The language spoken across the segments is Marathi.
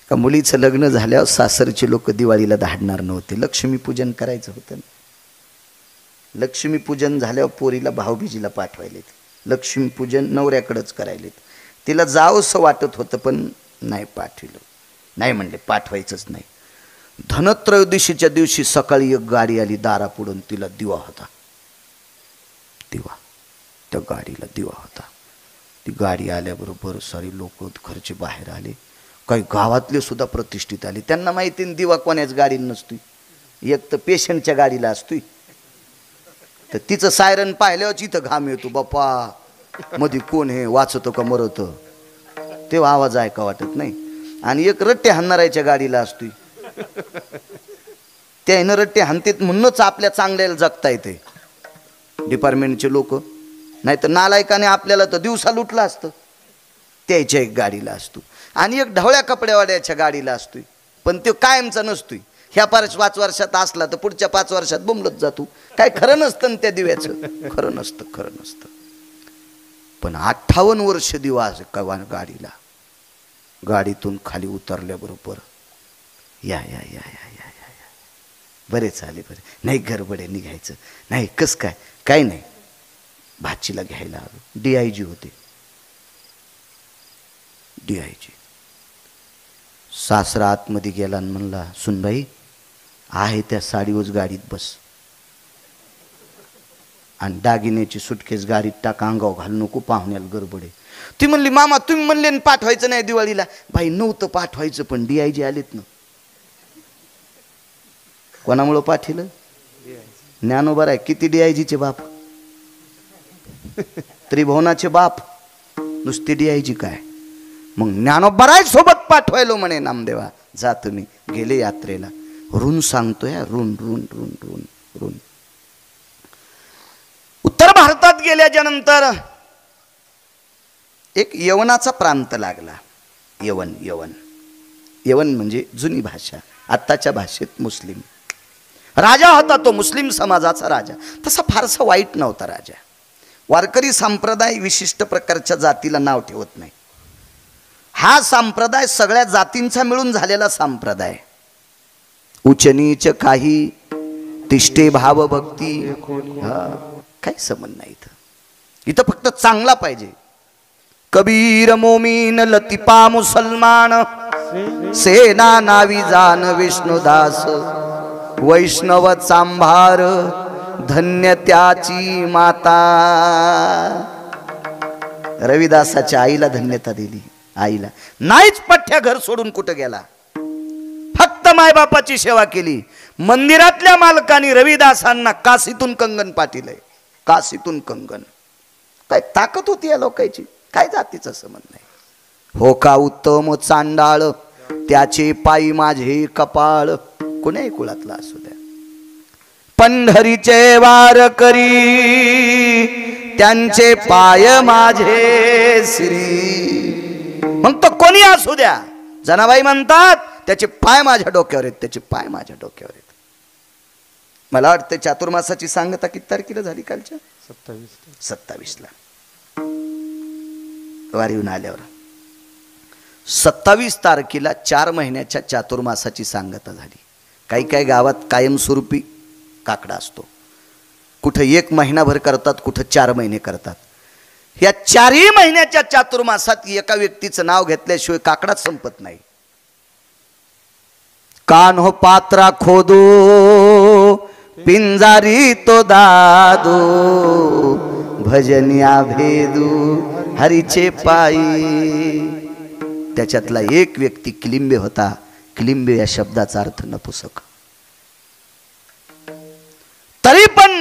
का मुलीचं लग्न झाल्यावर सासरचे लोक दिवाळीला धाडणार नव्हते, लक्ष्मीपूजन करायचं होतं ना. लक्ष्मीपूजन झाल्यावर पोरीला भाऊबीजीला पाठवायलेत, लक्ष्मीपूजन नवऱ्याकडंच करायलेत. तिला जावंसं वाटत होतं पण नाही पाठविलं, नाही म्हणले पाठवायचंच नाही. धनत्रयोदशीच्या दिवशी सकाळी एक गाडी आली दारापुढून, तिला दिवा होता, दिवा, त्या गाडीला दिवा होता. ती गाडी आल्याबरोबर सारी लोक घरचे बाहेर आले, काही गावातले सुद्धा प्रतिष्ठित आले. त्यांना माहिती दिवा कोण्याच गाडीला नसतोय, एक तर पेशंटच्या गाडीला असतोय. तर तिचं सायरन पाहिल्यावर इथं घाम येतो, बाप्पा मध्ये कोण हे वाचतो का मरतो, तेव्हा आवाज ऐका वाटत नाही. आणि एक रट्टे हाणणाऱ्याच्या गाडीला असतोय, त्यानं रट्टे हाणतेत म्हणूनच आपल्या चांगल्याला जगता येते डिपार्टमेंटचे लोक. नाही तर नालायकाने आपल्याला तर दिवसा लुटलं असतं. त्याच्या एक गाडीला असतो आणि एक ढवळ्या कपड्यावाड्याच्या गाडीला असतोय, पण तो कायमचा नसतोय. ह्या 5 वर्षात असला तर पुढच्या 5 वर्षात बोंबलत जातो. काय खरं नसतं ना त्या दिव्याचं, खरं नसतं, खरं नसतं. पण 58 वर्ष दिवा गाडीला. गाडीतून खाली उतरल्याबरोबर या या या या या या या बरे चाले बरे, नाही गडबडे निघायचं नाही, कस काय, काय नाही. भाचीला घ्यायला आलो, DIG होते, DIG. सासरा आतमध्ये गेला आणि म्हणला, सुनबाई आहे त्या साडीवर गाडीत बस आणि दागिन्याची सुटकेस गाडीत टाका, अंगाव घालू नको, पाहुण्याला गडबडे. ती म्हणली, मामा तुम्ही म्हणले पाठवायचं नाही दिवाळीला. बाई नव्हतं पाठवायचं पण DIG आलेत ना. कोणामुळं पाठिलं? ज्ञानोबा आहे. किती DIGचे बाप, त्रिभुवनाचे बाप, नुसते DIG काय. मग ज्ञानोबा सोबत पाठवायलो म्हणे नामदेवा, जा तुम्ही. गेले यात्रेला, ऋण सांगतोय, ऋण ऋण ऋण ऋण ऋण. उत्तर भारतात गेल्याच्या नंतर एक यवनाचा प्रांत लागला. यवन, यवन, यवन म्हणजे जुनी भाषा, आत्ताच्या भाषेत मुस्लिम. राजा होता तो मुस्लिम समाजाचा राजा. तसा फारसा वाईट नव्हता राजा. वारकरी संप्रदाय विशिष्ट प्रकारच्या जातीला नाव ठेवत नाही. हा संप्रदाय सगळ्या जातींचा मिळून झालेला संप्रदाय. उच्च नीच काही, तिष्ठे भाव भक्ती, काही संबंध नाही इथं. इथं फक्त चांगला पाहिजे. कबीर मोमीन लतिपा मुसलमान, सेना नावी जान विष्णुदास, वैष्णव चांभार धन्य त्याची माता. रविदासाच्या आईला धन्यता दिली. आईला नाहीच पठ्या घर सोडून कुठं गेला, फक्त मायबापाची सेवा केली. मंदिरातल्या मालकांनी रविदासांना काशीतून कंगन पाठिलंय, काशीतून कंगन. काय ताकद होती या लोकांची, काय जातीचा संबंध नाही. हो का उत्तम चांडाळ, त्याचे पायी माझे कपाळ. कोण्याही कुळातला असू द्या. पंढरीचे वार करी, त्यांचे पाय माझे श्री. मग तो कोणी असू द्या, जनाबाई म्हणतात त्याचे पाय माझ्या डोक्यावर आहेत, त्याचे पाय माझ्या डोक्यावर आहेत. मला वाटतं चातुर्मासाची सांगता किती तारखेला झाली? कालच्या 27ला वारीहून आल्यावर. 27 तारखेला 4 महिन्याच्या चातुर्मासाची सांगता झाली. काही काही गावात कायमस्वरूपी काकडा असतो. कुठं 1 महिनाभर करतात, कुठं 4 महिने करतात. या 4ही महिन्याच्या चातुर्मासात एका व्यक्तीचं नाव घेतल्याशिवाय काकडाच संपत नाही. कान हो पात्रा खोदो, पिंजारी तो दादो, भजनिया भेदू हरीचे पायी. त्याच्यातला एक व्यक्ती किलिंबे होता. किलिंबे या शब्दाचा अर्थ नपुसक. तरी पण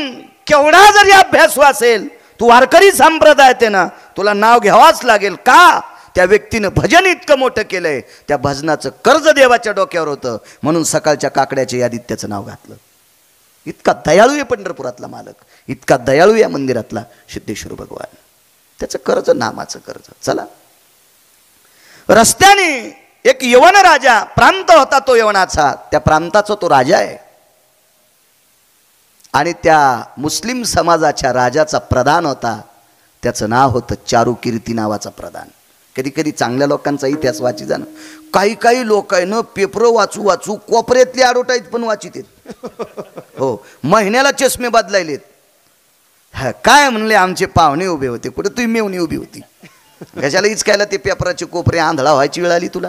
केवढा जरी अभ्यास असेल, तू वारकरी संप्रदायात आहे ना, तुला नाव घ्यावाच लागेल. का? त्या व्यक्तीनं भजन इतकं मोठं केलंय, त्या भजनाचं कर्ज देवाच्या डोक्यावर होतं, म्हणून सकाळच्या काकड्याच्या यादीत त्याचं नाव घातलं. इतका दयाळू आहे पंढरपुरातला मालक, इतका दयाळू या मंदिरातला सिद्धेश्वर भगवान. त्याचं कर्ज, नामाचं कर्ज. चला, रस्त्याने एक यवन राजा, प्रांत होता तो यवनाचा, त्या प्रांताचा तो राजा आहे. आणि त्या मुस्लिम समाजाच्या राजाचा प्रधान होता, त्याचं नाव होतं चारुकीर्ती नावाचा प्रधान. कधी कधी चांगल्या लोकांचा इतिहास वाची जाणं. काही काही लोक आहे ना पेपर वाचू वाचू कोपऱ्यातली ॲडव्हर्टाईज पण वाचित हो, महिन्याला चष्मे बदलायलेत. हा काय म्हणले आमचे पाहुणे उभे होते, कुठे तुम्ही मेवणी उभी होती, कशाला इचकायला ते पेपराचे कोपरे, आंधळा व्हायची वेळ आली तुला.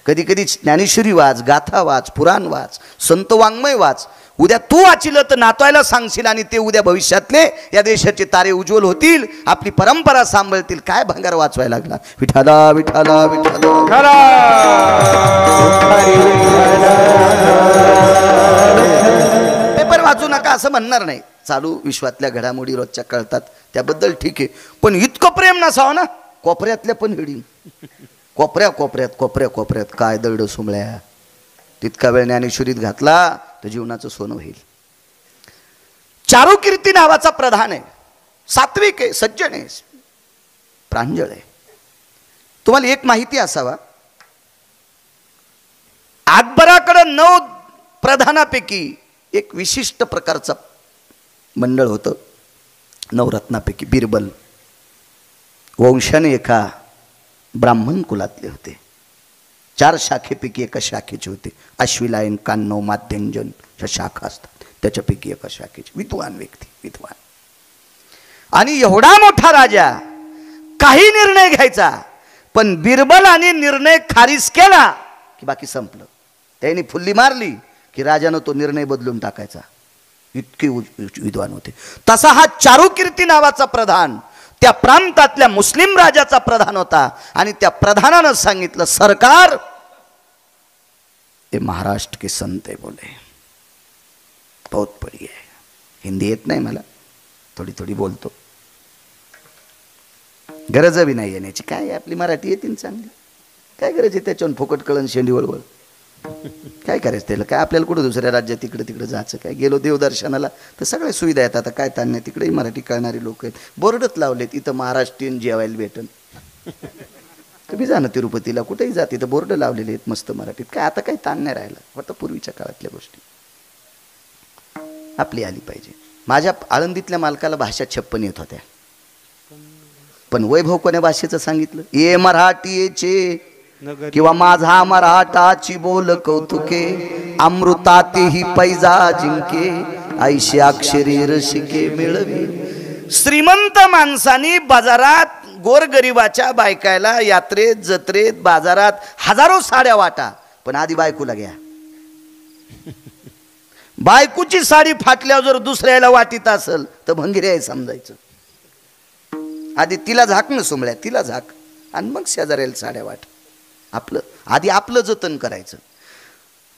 कधी कधी ज्ञानेश्वरी वाच, गाथा वाच, पुराण वाच, संत वाङ्मय वाच. उद्या तू वाचिलं तर नातवायला सांगशील आणि ते उद्या भविष्यातले या देशाचे तारे उज्ज्वल होतील, आपली परंपरा सांभाळतील. काय भंगार वाचवायला लागला. विठाला विठाला विठाला. पेपर वाचू नका असं म्हणणार नाही, चालू विश्वातल्या घडामोडी रोजच्या कळतात त्याबद्दल ठीक आहे, पण इतकं प्रेम नसावं ना कोपऱ्यातल्या पण हिडी. कोपऱ्या कोपऱ्यात कोपऱ्या कोपऱ्यात काय दरड सुमळ्या. तितका वेळ ज्ञानेश्वरीत घातला तर जीवनाचं सोनं होईल. चारुकीर्ती नावाचा प्रधान आहे, सात्विक आहे, सज्जन आहे, प्रांजळ आहे. तुम्हाला एक माहिती असावा, अकबराकडे 9 प्रधानापैकी एक विशिष्ट प्रकारचा मंडळ होतं. 9 रत्नापैकी बिरबल वंशाने एका ब्राह्मण कुलातले होते. 4 शाखेपैकी एका शाखेचे होते. अश्विलायन, कान्नव, माध्यंजन ह्या शाखा असतात, त्याच्यापैकी एका शाखेचे विद्वान व्यक्ती, विद्वान. आणि एवढा मोठा राजा, काही निर्णय घ्यायचा, पण बिरबल आणि निर्णय खारिज केला की बाकी संपलं. त्यांनी फुल्ली मारली की राजानं तो निर्णय बदलून टाकायचा. इतके विद्वान होते. तसा हा चारुकीर्ती नावाचा प्रधान त्या प्रांतातल्या मुस्लिम राजाचा प्रधान होता. आणि त्या प्रधानानं सांगितलं, सरकार ये महाराष्ट्र के संत है बोले, बहुत बढिया है. हिंदी येत नाही मला, थोडी थोडी बोलतो, गरज बी नाही येण्याची. काय आपली मराठी येते चांगली, काय गरज आहे त्याच्यावर फुकट कळण शेंडी वळवळ. काय करायचं त्याला, काय आपल्याला कुठं दुसऱ्या राज्यात तिकडे तिकडे जायचं काय. गेलो देवदर्शनाला तर सगळ्या सुविधा आहेत. आता काय ताण नाही, तिकडेही मराठी कळणारी लोक आहेत. बोर्डच लावलेत, इथं महाराष्ट्रीयन जेवायला भेटन. तुम्ही जा ना तिरुपतीला, कुठेही जा, तिथं बोर्ड लावलेले आहेत मस्त मराठीत. काय आता काही ताण नाही राहिला, फक्त पूर्वीच्या काळातल्या गोष्टी आपली आली पाहिजे. माझ्या आळंदीतल्या मालकाला भाषा 56 येत होत्या, पण वैभव कोण्या भाषेचं सांगितलं, ये मराठीचे किंवा माझा मराठाची बोल कौतुके, अमृतातेही पैजा जिंके, ऐशी अक्षरी रसिके मिळवी. श्रीमंत माणसानी बाजारात गोरगरिबाच्या बायकायला यात्रेत जत्रेत बाजारात हजारो साड्या वाटा, पण आधी बायकोला घ्या. बायकोची साडी फाटल्यावर जर दुसऱ्याला वाटीत असेल तर भंगिरी आहे समजायचं. आधी तिला झाक न सुमळ्या, तिला झाक, आणि मग शेजाऱ्याला साड्या वाट. आपलं आधी आपलं जतन करायचं.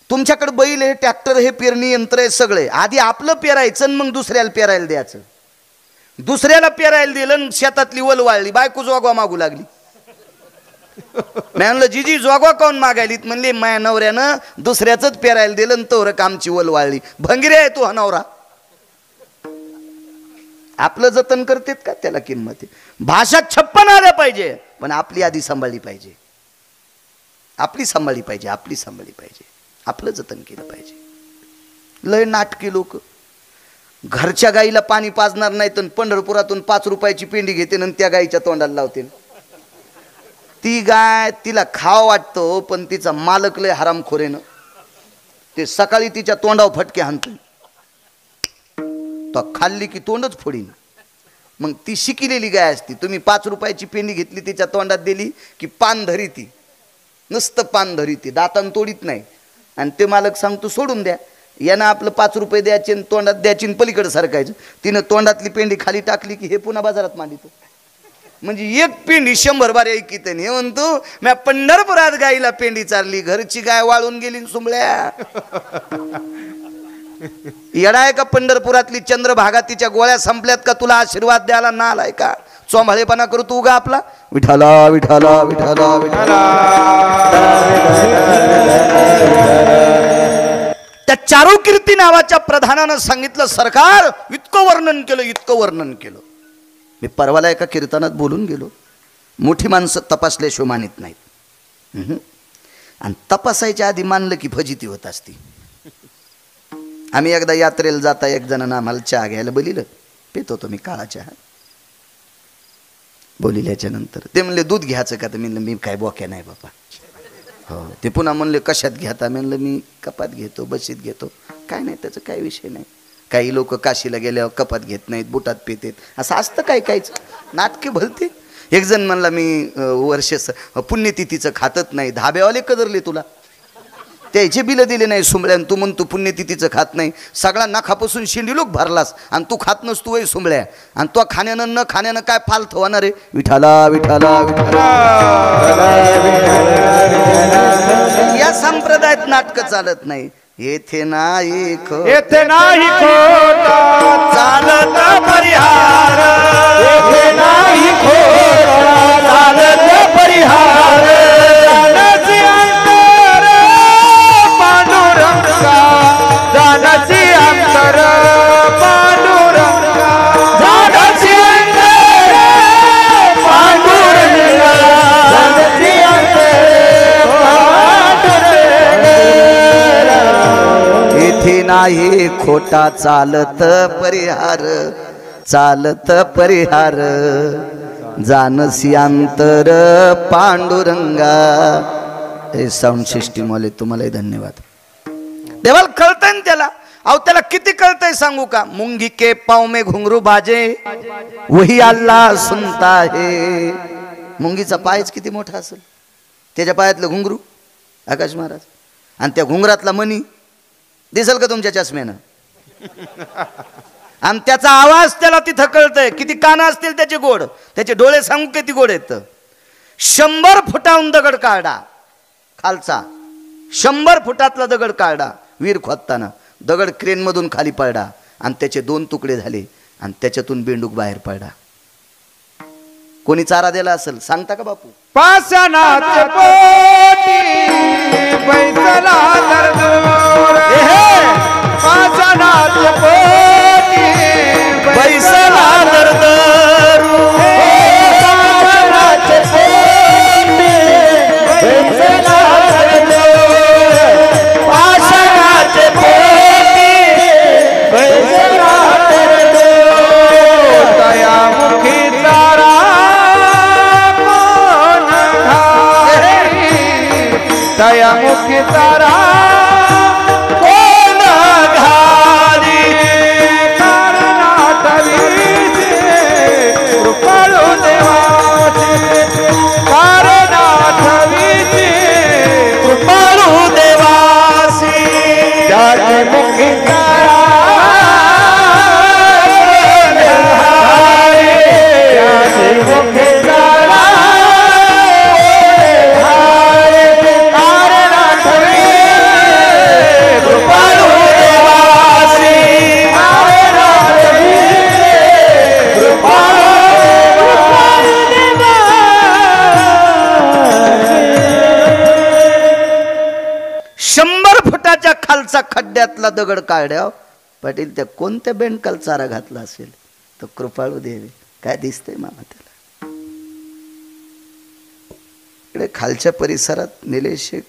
तुमच्याकडे बैल आहे, ट्रॅक्टर हे, पेरणी यंत्र आहे, सगळे आधी आपलं पेरायचं आणि मग दुसऱ्याला पेरायला द्यायचं. दुसऱ्याला पेरायला दिलं, शेतातली वल वाळली, बायको जोगवा मागू लागली. म्हणलं जीजी जोगवा काऊन मागायलीत, म्हणले माया नवऱ्यानं दुसऱ्याच पेरायला दिलं तोवर कामची वल वाळली. भंगिरी आहे तू हा नवरा. आपलं जतन करतेत का, त्याला किंमत आहे. भाषा 56 आल्या पाहिजे, पण आपली आधी सांभाळली पाहिजे, आपली सांभाळली पाहिजे, आपली सांभाळली पाहिजे, आपलं जतन केलं पाहिजे. लय नाटकी लोक घरच्या गाईला पाणी पाजणार नाही तर पंढरपुरातून 5 रुपयाची पेंडी घेते आणि त्या गाईच्या तोंडाला लावते. ती गाय तिला खाव वाटतो, पण तिचा मालक लय हरामखोरेनं ते सकाळी तिच्या तोंडावर फटके हाणतो, तो खाल्ली की तोंडच फोडीन. मग ती शिकिलेली गाय असती. तुम्ही 5 रुपयाची पेंडी घेतली, तिच्या तोंडात दिली की पान धरी, ती नुसतं पान धरी, ती दातान तोडीत नाही. आणि ते मालक सांगतो सोडून द्या, यानं आपलं 5 रुपये द्यायचे आणि तोंडात द्यायची, पलीकडे सरकायचं. तिनं तोंडातली पेंडी खाली टाकली की हे पुन्हा बाजारात मांडितो. म्हणजे एक पेंडी 100 बार ऐकीत नाही. म्हणतो मी पंढरपुरात गाईला पेंडी चारली, घरची गाय वाळून गेली सुमळ्या. येडा आहे का पंढरपुरातली चंद्रभागा, तिच्या गोळ्या संपल्यात का तुला आशीर्वाद द्यायला ना आलाय का. चोंभाळेपणा करू तू उगा आपला. विठाला विठाला विठाला विठाला. त्या चारुकीर्ती नावाच्या प्रधानानं सांगितलं, सरकार इतकं वर्णन केलं, इतकं वर्णन केलं. मी परवाला एका कीर्तनात बोलून गेलो, मोठी माणसं तपासल्याशिवाय मानित नाहीत. आणि तपासायच्या आधी मानलं की फजिती होत असती. आम्ही एकदा यात्रेला जाता एक जणांना आम्हाला चहा घ्यायला बोलिलं, पित होतो मी काळा चहा. बोलिल्याच्या नंतर ते म्हणले दूध घ्यायचं का, तर म्हणलं मी काय बोक्या नाही बाबा, हो. ते पुन्हा म्हणले कशात घेता, म्हणलं मी कपात घेतो, बशीत घेतो, काय नाही त्याचं काही विषय नाही. काही लोक काशीला गेल्यावर कपात घेत नाहीत, बुटात पितेत, असं असतं काय काहीच नाटके भलते. एक जण म्हणला मी वर्ष पुण्यतिथीचं खातच नाही, धाब्यावाले कदरले तुला, त्याचे बिलं दिले नाही सुंबळ्या, तू म्हणतो पुण्यतिथीचं खात नाही. सगळा नखापासून शिंडी लोक भरलास आणि तू खात नसतो वय सुंबळ्या, आणि तो खाण्यानं न खाण्यानं काय फालत होणार आहे. विठाला विठाला विठाला, या संप्रदायात नाटकं चालत नाही. येथे नाही येथे नाही खोटा चालत परिहार, येथे नाही खोटा चालत परिहार. जाण्याची अंतर पांडुरंगा, जाण्याची अंतर पांडुरंगा, जाण्याची अंतर पांडुरंगा, जाण्याची अंतर पांडुरंगा. येथे नाही खोटा चालत परिहार, चालत परिहार, जानसी अंतर पांडुरंगा. हे साऊंड सिस्टीम वाले तुम्हालाही धन्यवाद. देवाला कळतंय ना त्याला. अहो त्याला किती कळतंय सांगू का. मुंगी के पाव में घुंगरू बाजे वही अल्लाह सुनता है. मुंगीचा पायच किती मोठा असेल, त्याच्या पायातलं घुंगरू आकाश महाराज, आणि त्या घुंगरातला मणी दिसेल का तुमच्या चष्म्यानं, आणि त्याचा आवाज त्याला तिथं कळतंय. किती कान असतील त्याचे गोड, त्याचे डोळे सांगू किती गोड आहेत. 100 फुटाहून दगड काढा खालचा, 100 फुटातला दगड काढा. वीर खोदताना दगड क्रेन मधून खाली पडला आणि त्याचे 2 तुकडे झाले आणि त्याच्यातून बेंडूक बाहेर पडला. कोणी चारा दिला असेल सांगता का बापू. पाषाणाचे पोटी बैसला दरदूर, पाषाणाचे पोटी बैसला दरदरू, पाषाणाचे पोटी बैसला दरदूर, पाषाणाचे पोटी बैसला दरदूर. दयामुखी तारा दयामुखी तारा कोण घाली, कारणाठवीचे कृपाळू देवाचे, कारणाठवीचे कृपाळू देवासी. त्याचे मुखी तारा, त्याचे मुखी तारा खालचा खड्ड्यातला दगड काढ्या पाटील, त्या कोणत्या बेंडकाल चारा घातला असेल तो कृपाळू देवी. काय दिसतंय मामा त्याला. इकडे खालच्या परिसरात निलेश एक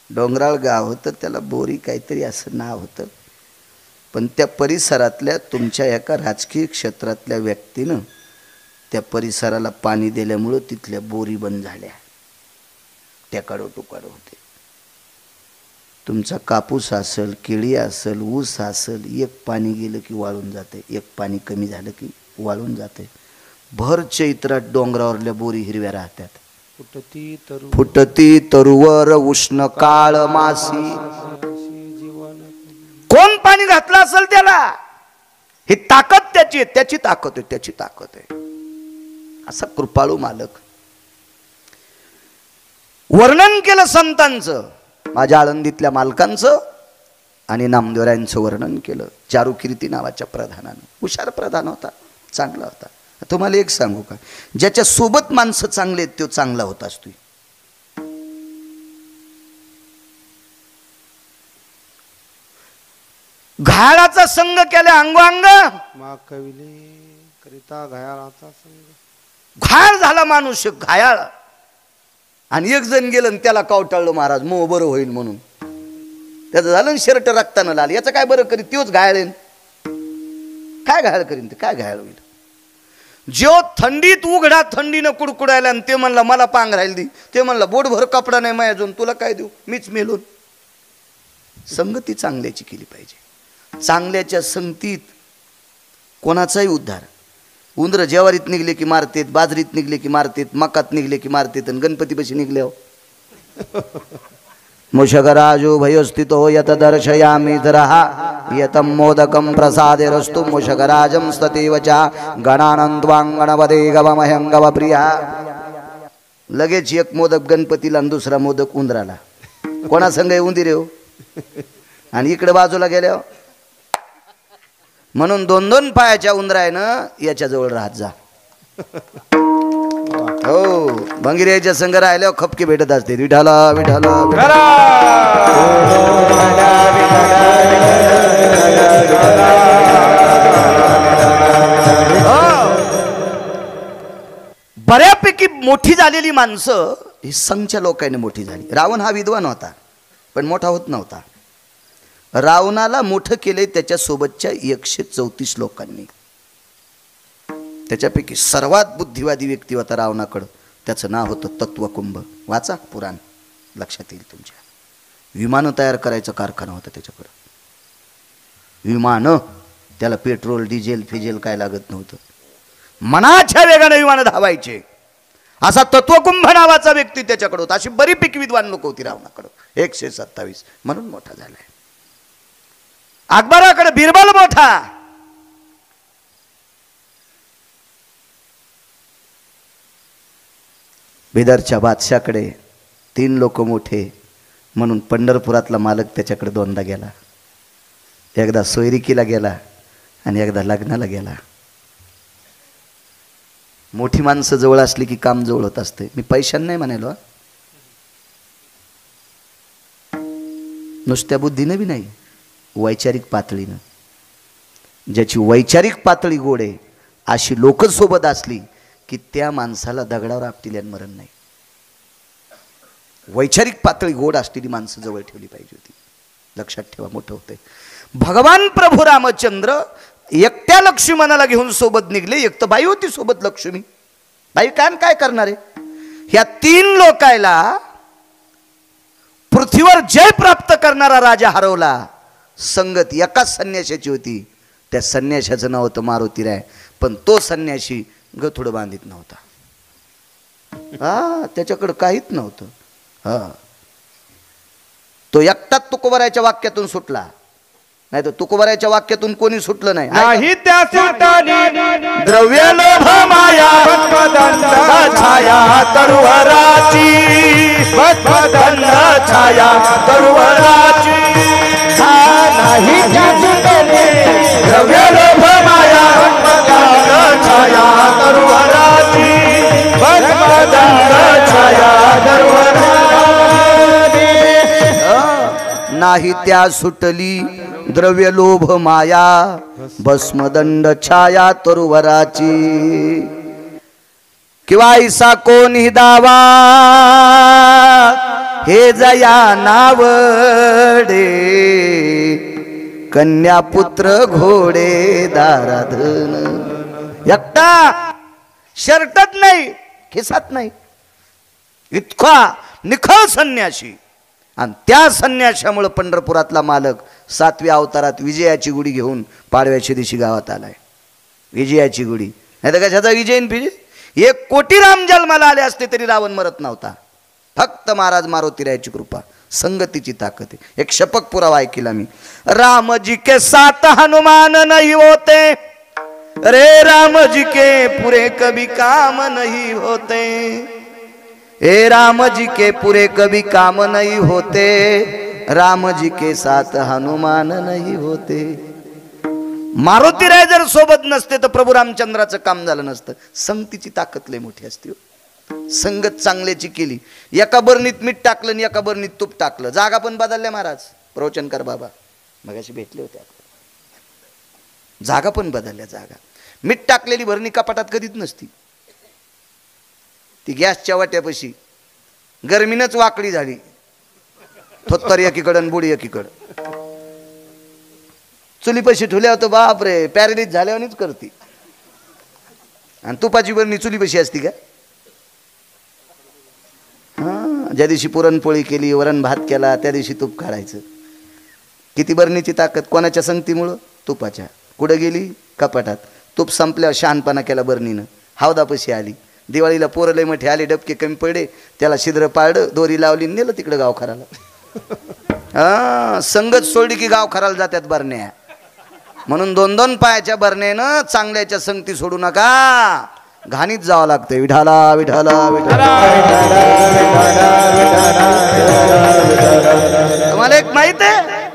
डोंगराळ गाव होतं, त्याला बोरी काहीतरी असं नाव होतं. पण त्या परिसरातल्या तुमच्या एका राजकीय क्षेत्रातल्या व्यक्तीनं त्या परिसराला पाणी दिल्यामुळं तिथल्या बोरी बंद झाल्या, त्या काढोटुकाड होते. तुमचा कापूस असेल, केळी असेल, ऊस असेल, एक पाणी गेलं की वाळून जाते, एक पाणी कमी झालं की वाळून जाते. भर चैत्रात डोंगरावरल्या बोरी हिरव्या राहतात. फुटती तरुवर उष्ण काळ मासी. कोण पाणी घातलं असेल त्याला, ही ताकद त्याची आहे, त्याची ताकद आहे, त्याची ताकद आहे. असा कृपाळू मालक. वर्णन केलं संतांचं, माझ्या आळंदीतल्या मालकांचं आणि नामदेवरायांचं वर्णन केलं. चारुकीर्ती नावाच्या प्रधानानं. हुशार प्रधान होता, चांगला होता. तुम्हाला एक सांगू का, ज्याच्या सोबत माणसं चांगले आहेत तो चांगला होत असतो. घायाळाचा संघ केला अंगोंग, करिता घायाळाचा संघ. घायाळ झाला माणूस, घायाळ. आणि एक जण गेलं त्याला कावटाळलं महाराज, मग बरं होईल म्हणून. त्याचं झालं शर्ट रक्तानं लाल, याचं काय बरं करीत, तोच घायाळेन. काय घायाळ करीन ते, काय घायाळ होईल. जो थंडीत उघडा थंडीनं कुडकुडायला आणि ते म्हणला मला पांग राहील दी, ते म्हणला बोटभर कपडा नाही माझ्या अजून, तुला काय देऊ, मीच मेलून. संगती चांगल्याची केली पाहिजे. चांगल्याच्या संगतीत कोणाचाही उद्धार. उंदर ज्वारीत निघले की मारतेत, बाजरीत निघले की मारतेत, मकात निघले की मारतेत, आणि गणपतीपाशी निघले हो मूषकराजो भयोस्थितो यत दर्शयामि धरहा यतं मोदकं प्रसादेरस्तु मूषकराजं स्ततेव च गणानन्त्वां गणपते गवमह्यं गवप्रिया. लगेच एक मोदक गणपतीला आणि दुसरा मोदक उंदराला. कोणा संग उंदीर हो, आणि इकडे बाजूला गेल्या. म्हणून 2-2 पायाच्या उंदरायनं याच्याजवळ राहत जा. हो, भंगिऱ्याच्या संघ राहिल्यावर खपके भेटत असते. विठाला विठाला बऱ्यापैकी मोठी झालेली माणसं ही संघच्या लोकांनी मोठी झाली. रावण हा विद्वान होता पण मोठा होत नव्हता. रावणाला मोठं केले त्याच्यासोबतच्या 134 लोकांनी. त्याच्यापैकी सर्वात बुद्धिवादी व्यक्ती होता रावणाकडं. त्याचं नाव होतं तत्वकुंभ. वाचा पुराण, लक्षात येईल तुमच्या. विमानं तयार करायचा कारखाना होता त्याच्याकडं. विमानं, त्याला पेट्रोल डिझेल फिजेल काय लागत नव्हतं. मनाच्या वेगाने विमानं धावायचे. असा तत्वकुंभ नावाचा व्यक्ती त्याच्याकडे होता. अशी बरीपैकी विद्वान लोक होती रावणाकडं. 127 म्हणून मोठा झालाय. अकबराकडे बिरबल मोठा. बिदरच्या बादशाकडे 3 लोक मोठे म्हणून पंढरपुरातला मालक त्याच्याकडे 2दा गेला. एकदा सोयरिकीला गेला आणि एकदा लग्नाला गेला. मोठी माणसं जवळ असली की काम जवळ होत असते. मी पैशाने नाही म्हणालो, नुसत्या बुद्धीने बी नाही, वैचारिक पातळीनं. ज्याची वैचारिक पातळी गोड आहे अशी लोक सोबत असली की त्या माणसाला दगडावर आपटिल्यान मरण नाही. वैचारिक पातळी गोड असलेली माणसं जवळ ठेवली पाहिजे होती. लक्षात ठेवा, मोठं होते. भगवान प्रभू रामचंद्र एकट्या लक्ष्मणाला घेऊन सोबत निघले. एक तर बाई होती सोबत लक्ष्मी. बाई काय करणार आहे. ह्या 3 लोकायला पृथ्वीवर जय प्राप्त करणारा राजा हरवला. संगत एकाच संन्याशाची होती. त्या संन्याशाचं नाव होतं मारुतीराय. पण तो संन्याशी गथुडं बांधित नव्हता. त्याच्याकडं काहीच नव्हतं. तो एकटाच तुकोबारायच्या वाक्यातून सुटला. नाही तर तुकोबारायच्या वाक्यातून कोणी सुटलं नाही. नाही त्या सुटानी द्रव्य लोभ माया छाया तरुवराची, छाया तरुवराची. नाही त्या सुटानी द्रव्य लोभ माया छाया तरुवराची, छाया तरुवराची. नाही त्या सुटली द्रव्य लोभ माया, भस्मदंड छाया तरुवराची. किंवा ऐसा कोणी दावा हे जया नावडे, कन्या पुत्र घोडे दाराधन. एकटा, शर्टच नाही, खिसात नाही, इतका निखळ संन्याशी. आणि त्या संन्याशामुळे पंढरपुरातला मालक 7व्या अवतारात विजयाची गुढी घेऊन पाडव्याच्या दिवशी गावात आलाय. विजयाची गुढी. नाही तर कशाचा विजय फिजे. 1 कोटी राम जन्माला आले असते तरी रावण मरत नव्हता. फक्त महाराज मारुतीरायाची कृपा, संगतीची ताकद आहे. एक शपक पुरावा ऐकला मी. राम जी के साथ हनुमान नहीं होते, रे राम जी के पूरे कभी काम नहीं होते. ए राम जी के पूरे कभी काम नहीं होते, राम जी के साथ हनुमान नहीं होते. मारुतीराय जर सोबत नसते तर प्रभू रामचंद्राचं काम झालं नसतं. संगतीची ताकद लय मोठी असते. संगत चांगल्याची केली. एका बरणीत मीठ टाकलं आणि एका बरणीत तूप टाकलं. जागा पण बदलल्या महाराज. प्रवचनकर बाबा मगाशी भेटले होते. जागा पण बदलल्या. जागा मीठ टाकलेली भरणी कपाटात कधीच नसती. ती गॅसच्या वाट्यापाशी गरमीनच वाकडी झाली. थोत्तर एकीकडं बुडी एकीकडं. चुलीपाशी ठुल्या होतं. बाप रे, पॅरेलिस झाल्यावानीच करती. आणि तुपाची बरणी चुलीपाशी असती का? हां, ज्या दिवशी पुरणपोळी केली, वरण भात केला, त्या दिवशी तूप काढायचं. किती बरणीची ताकद? कोणाच्या संगतीमुळं? तुपाच्या. कुठं गेली? कपाटात. तूप संपल्यावर शहाणपणा केला बरणीनं, हावदापाशी आली. दिवाळीला पोरं लय मोठे आले, डबके कमी पडे, त्याला छिद्र पाडलं, दोरी लावली, नेलं तिकडं गावखराला. हां, संगत सोडली की गावखराला जात्यात बरण्या. म्हणून 2-2 पायाच्या बरण्यानं चांगल्याच्या संगती सोडू नका, घाणीत जावं लागतं. विठाला विठाला विठाला. तुम्हाला एक माहित आहे,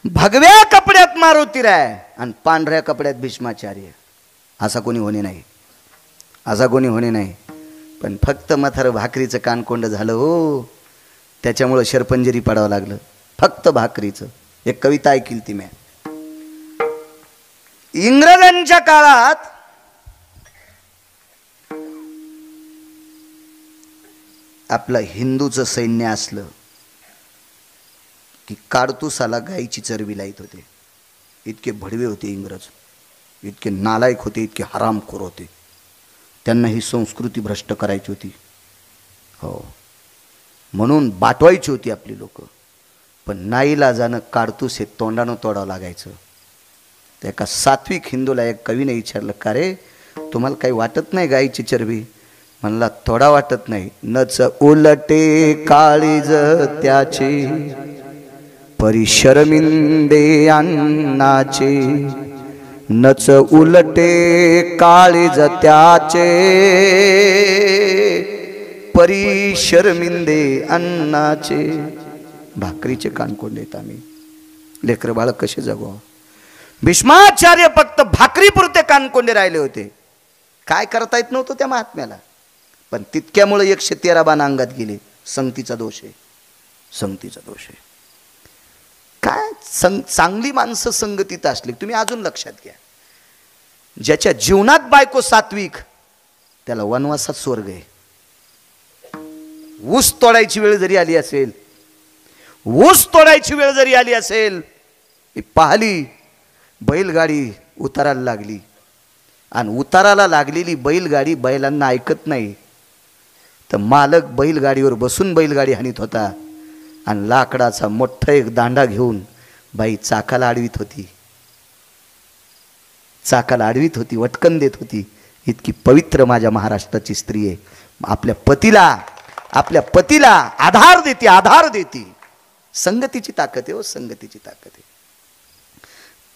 भगव्या कपड्यात मारुतीराय आणि पांढऱ्या कपड्यात भीष्माचार्य. असा कोणी होणे नाही, असा कोणी होणे नाही. पण फक्त म्हातार भाकरीचं कानकोंड झालं हो, त्याच्यामुळं शरपंजरी पडावं लागलं. फक्त भाकरीचं. एक कविता ऐकली ती मी. इंग्रजांच्या काळात आपलं हिंदूचं सैन्य असलं की काडतुसाला गायीची चरबी लाईत होते. इतके भडवे होते इंग्रज, इतके नालायक होते, इतके हरामखोर होते. त्यांना ही संस्कृती भ्रष्ट करायची होती. हो, म्हणून बाटवायची होती आपली लोक. पण नाईलाजानं काडतूस हे तोंडानं तोडावं लागायचं. त्या एका सात्विक हिंदूला एक कवीने विचारलं, का रे तुम्हाला काही वाटत नाही गायीची चरबी? म्हणला, थोडा वाटत नाही. नच उलटे काळीज त्याचे, परिशर्मिंदे अन्नाचे. नच उलटे काळीज त्याचे, परिशर्मिंदे अन्नाचे. भाकरीचे कानकोंड देत आम्ही. लेकर बाळ कसे जगवा? भीष्माचार्य फक्त भाकरीपुरते कानकोंडे राहिले होते. काय करता येत नव्हतं त्या महात्म्याला. पण तितक्यामुळे 113 बाण अंगात गेले. संगतीचा दोष आहे, संगतीचा दोष आहे. काय चांगली माणसं संगतीत असली, तुम्ही अजून लक्षात घ्या, ज्याच्या जीवनात बायको सात्विक, त्याला वनवासात स्वर्ग आहे. ऊस तोडायची वेळ जरी आली असेल, ऊस तोडायची वेळ जरी आली असेल, पाहिली बैलगाडी उतारायला लागली, आणि उताराला लागलेली बैलगाडी बैलांना ऐकत नाही, तर मालक बैलगाडीवर बसून बैलगाडी हाणीत होता, आणि लाकडाचा मोठा एक दांडा घेऊन बाई चाकाला आडवीत होती, चाकाला आडवीत होती, वटकन देत होती. इतकी पवित्र माझ्या महाराष्ट्राची स्त्री आहे. आपल्या पतीला आधार देते, आधार देते. संगतीची ताकद आहे हो, संगतीची ताकद आहे.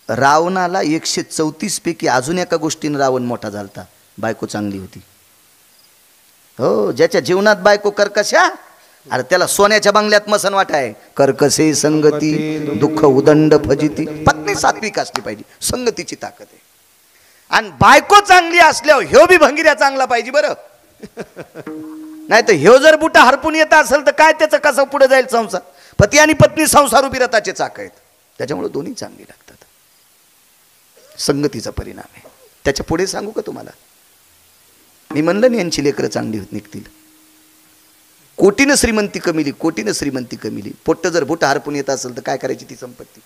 रावणाला 134 पैकी अजून एका गोष्टीने रावण मोठा झालता, बायको चांगली होती. हो, ज्याच्या जीवनात बायको कर्कशा, अरे त्याला सोन्याच्या बंगल्यात मसन वाटाय. कर्कशे संगती दुःख उदंड फजिती. पत्नी सात्विक असली पाहिजे, संगतीची ताकद आहे. आणि बायको चांगली असल्यावर ह्यो बी भंगिऱ्या चांगला पाहिजे बरं. नाही तर ह्यो जर बुटा हरपून येत असेल तर काय त्याचं कसं पुढे जाईल संसार? पती आणि पत्नी संसारूपी रथाचे चाक आहेत, त्याच्यामुळे दोन्ही चांगली लागतात. संगतीचा परिणाम आहे. त्याच्या पुढे सांगू का तुम्हाला? मी म्हणलं ना, यांची लेकरं चांगली होत निघतील. कोटीनं श्रीमंती कमिली, कोटीनं श्रीमंती कमिली. पोट्ट जर बुटा हरपून येत असेल तर काय करायची ती संपत्ती?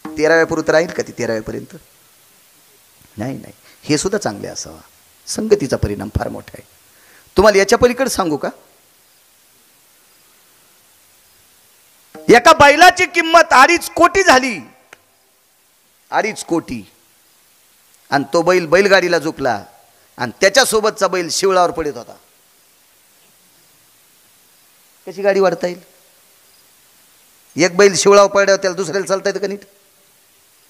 13व्या पुरत राहील का ती 13व्यापर्यंत? नाही नाही, हे सुद्धा चांगले असावा. संगतीचा परिणाम फार मोठा आहे. तुम्हाला याच्या पलीकडे सांगू का? एका बैलाची किंमत 2.5 कोटी झाली, 2.5 कोटी. आणि तो बैल बैलगाडीला झोपला, आणि त्याच्यासोबतचा बैल शिवळावर पडत होता. कशी गाडी वाढता येईल? एक बैल शिवळावर पडल्यावर त्याला दुसऱ्याला चालता येतं का नीट?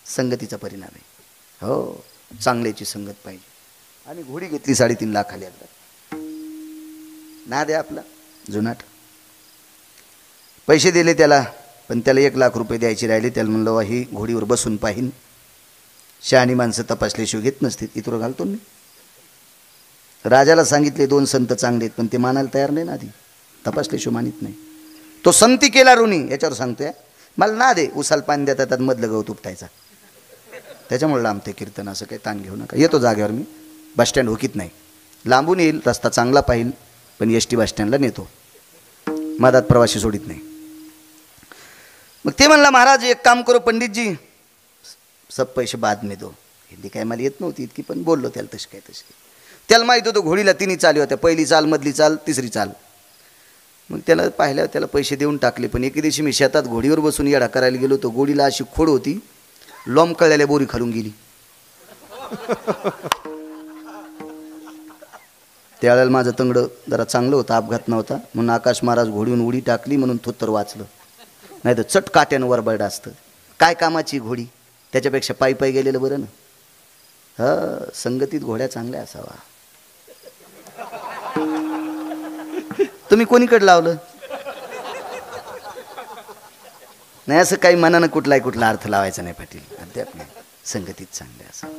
संगतीचा परिणाम आहे. हो, चांगल्याची संगत पाहिजे. आणि घोडी घेतली 3.5 लाखाला एकदा. ना द्या आपला जुनाट. पैसे दिले त्याला, पण त्याला 1 लाख रुपये द्यायचे राहिले. त्याला म्हणलं, ही घोडीवर बसून पाहिन. शहाणी माणसं तपासल्याशिवाय घेत नसतील. इतरं घालतो मी. राजाला सांगितले 2 संत चांगले आहेत, पण ते मानायला तयार नाही ना. आधी तपासल्याशिवाय मानित नाही. तो संती केला ऋणी, याच्यावर सांगतोय. मला ना दे, उसाल पाणी देतात, त्यात मधलं गवत उपटायचा. त्याच्यामुळे लांब ते कीर्तन. असं काही ताण घेऊ नका. येतो जागेवर मी. बसस्टँड होकीत नाही, लांबून येईल, रस्ता चांगला पाहिल, पण ST बसस्टँडला नेतो. मधात प्रवासी सोडित नाही. मग ते म्हणला, महाराज एक काम करो पंडितजी, सब पैसे बाद में दो. हिंदी काय मला येत नव्हती इतकी, पण बोललो त्याला तशी काय तशी. त्याला माहित होतं घोडीला तिन्ही चाली होत्या, पहिली चाल, मधली चाल, तिसरी चाल. मग त्याला पाहिल्यावर त्याला पैसे देऊन टाकले. पण एके दिवशी मी शेतात घोडीवर बसून येडा करायला गेलो तर घोडीला अशी खोड होती, लोंबकळलेल्या बोरी खालून गेली. त्यावेळेला माझं तंगडं जरा चांगलं होतं, अपघात नव्हता म्हणून आकाश महाराज घोडीहून उडी टाकली म्हणून थोत्तर वाचलं. नाही तर चट काट्यानं बरडं असतं. काय कामाची घोडी, त्याच्यापेक्षा पायी पायी गेलेलं बरं ना. संगतीत घोड्या चांगल्या असावा. तुम्ही कोणीकडे लावलं नाही, असं काही मनानं कुठला अर्थ लावायचा नाही पाटील. अद्याप नाही, संगतीत चांगल्या असावं.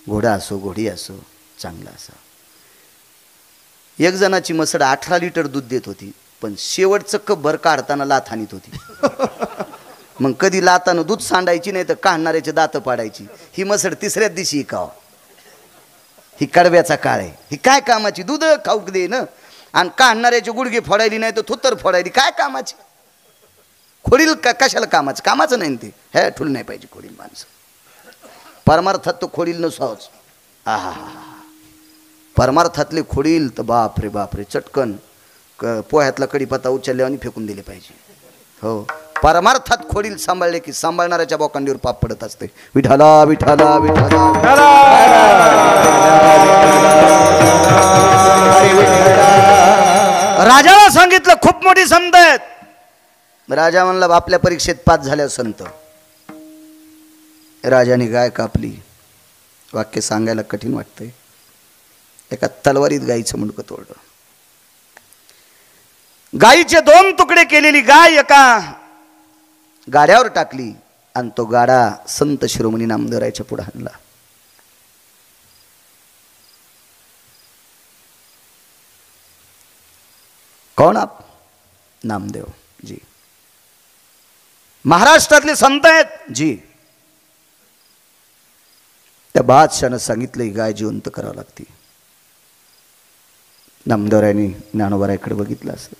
घोडा असो घोडी असो चांगला असावं. एक जणाची मसड 18 लिटर दूध देत होती, पण शेवटचं कप भर काढताना लाथ हानीत होती. मग कधी लातानं दूध सांडायची नाही तर काढणाऱ्याचे दात पाडायची. ही मसड तिसऱ्याच दिवशी इकाव. ही कडव्याचा काळ आहे. ही काय कामाची, दूध खाऊक दे ना, आणि काढणाऱ्याचे गुडघे फोडायली नाही तर थुत्तर फोडायली. काय कामाची खोडील कशाला कामाचं, कामाचं नाही ते. हे ठुल नाही पाहिजे खोडील माणसं. परमार्थात तो खोडील नसावच. आहा, परमार्थातले खोडील तर बापरे बापरे, चटकन पोह्यातला कडीपत्ता उचलले आणि फेकून दिले पाहिजे. हो, परमार्थात खोडील सांभाळले की सांभाळणाऱ्याच्या बोकांडीवर पाप पडत असते. विठाला विठाला विठाला. राजाला सांगितलं खूप मोठी संत आहेत. राजा म्हणला आपल्या परीक्षेत पास झाल्या संत. राजाने गाय कापली. वाक्य सांगायला कठीण वाटतंय. एका तलवारीत गायीचं मुंडकं तोडलं. गायीचे 2 तुकडे केलेली गाय एका गाड्यावर टाकली आणि तो गाडा संत शिरोमणी नामदेवरायच्या पुढे आणला. कौन आप? नामदेव जी. महाराष्ट्रातले संत आहेत जी. त्या बादशाहनं सांगितलं ही गाय जिवंत करावं लागते. नामदेवरायांनी ज्ञानोबारायकडे बघितलं असं.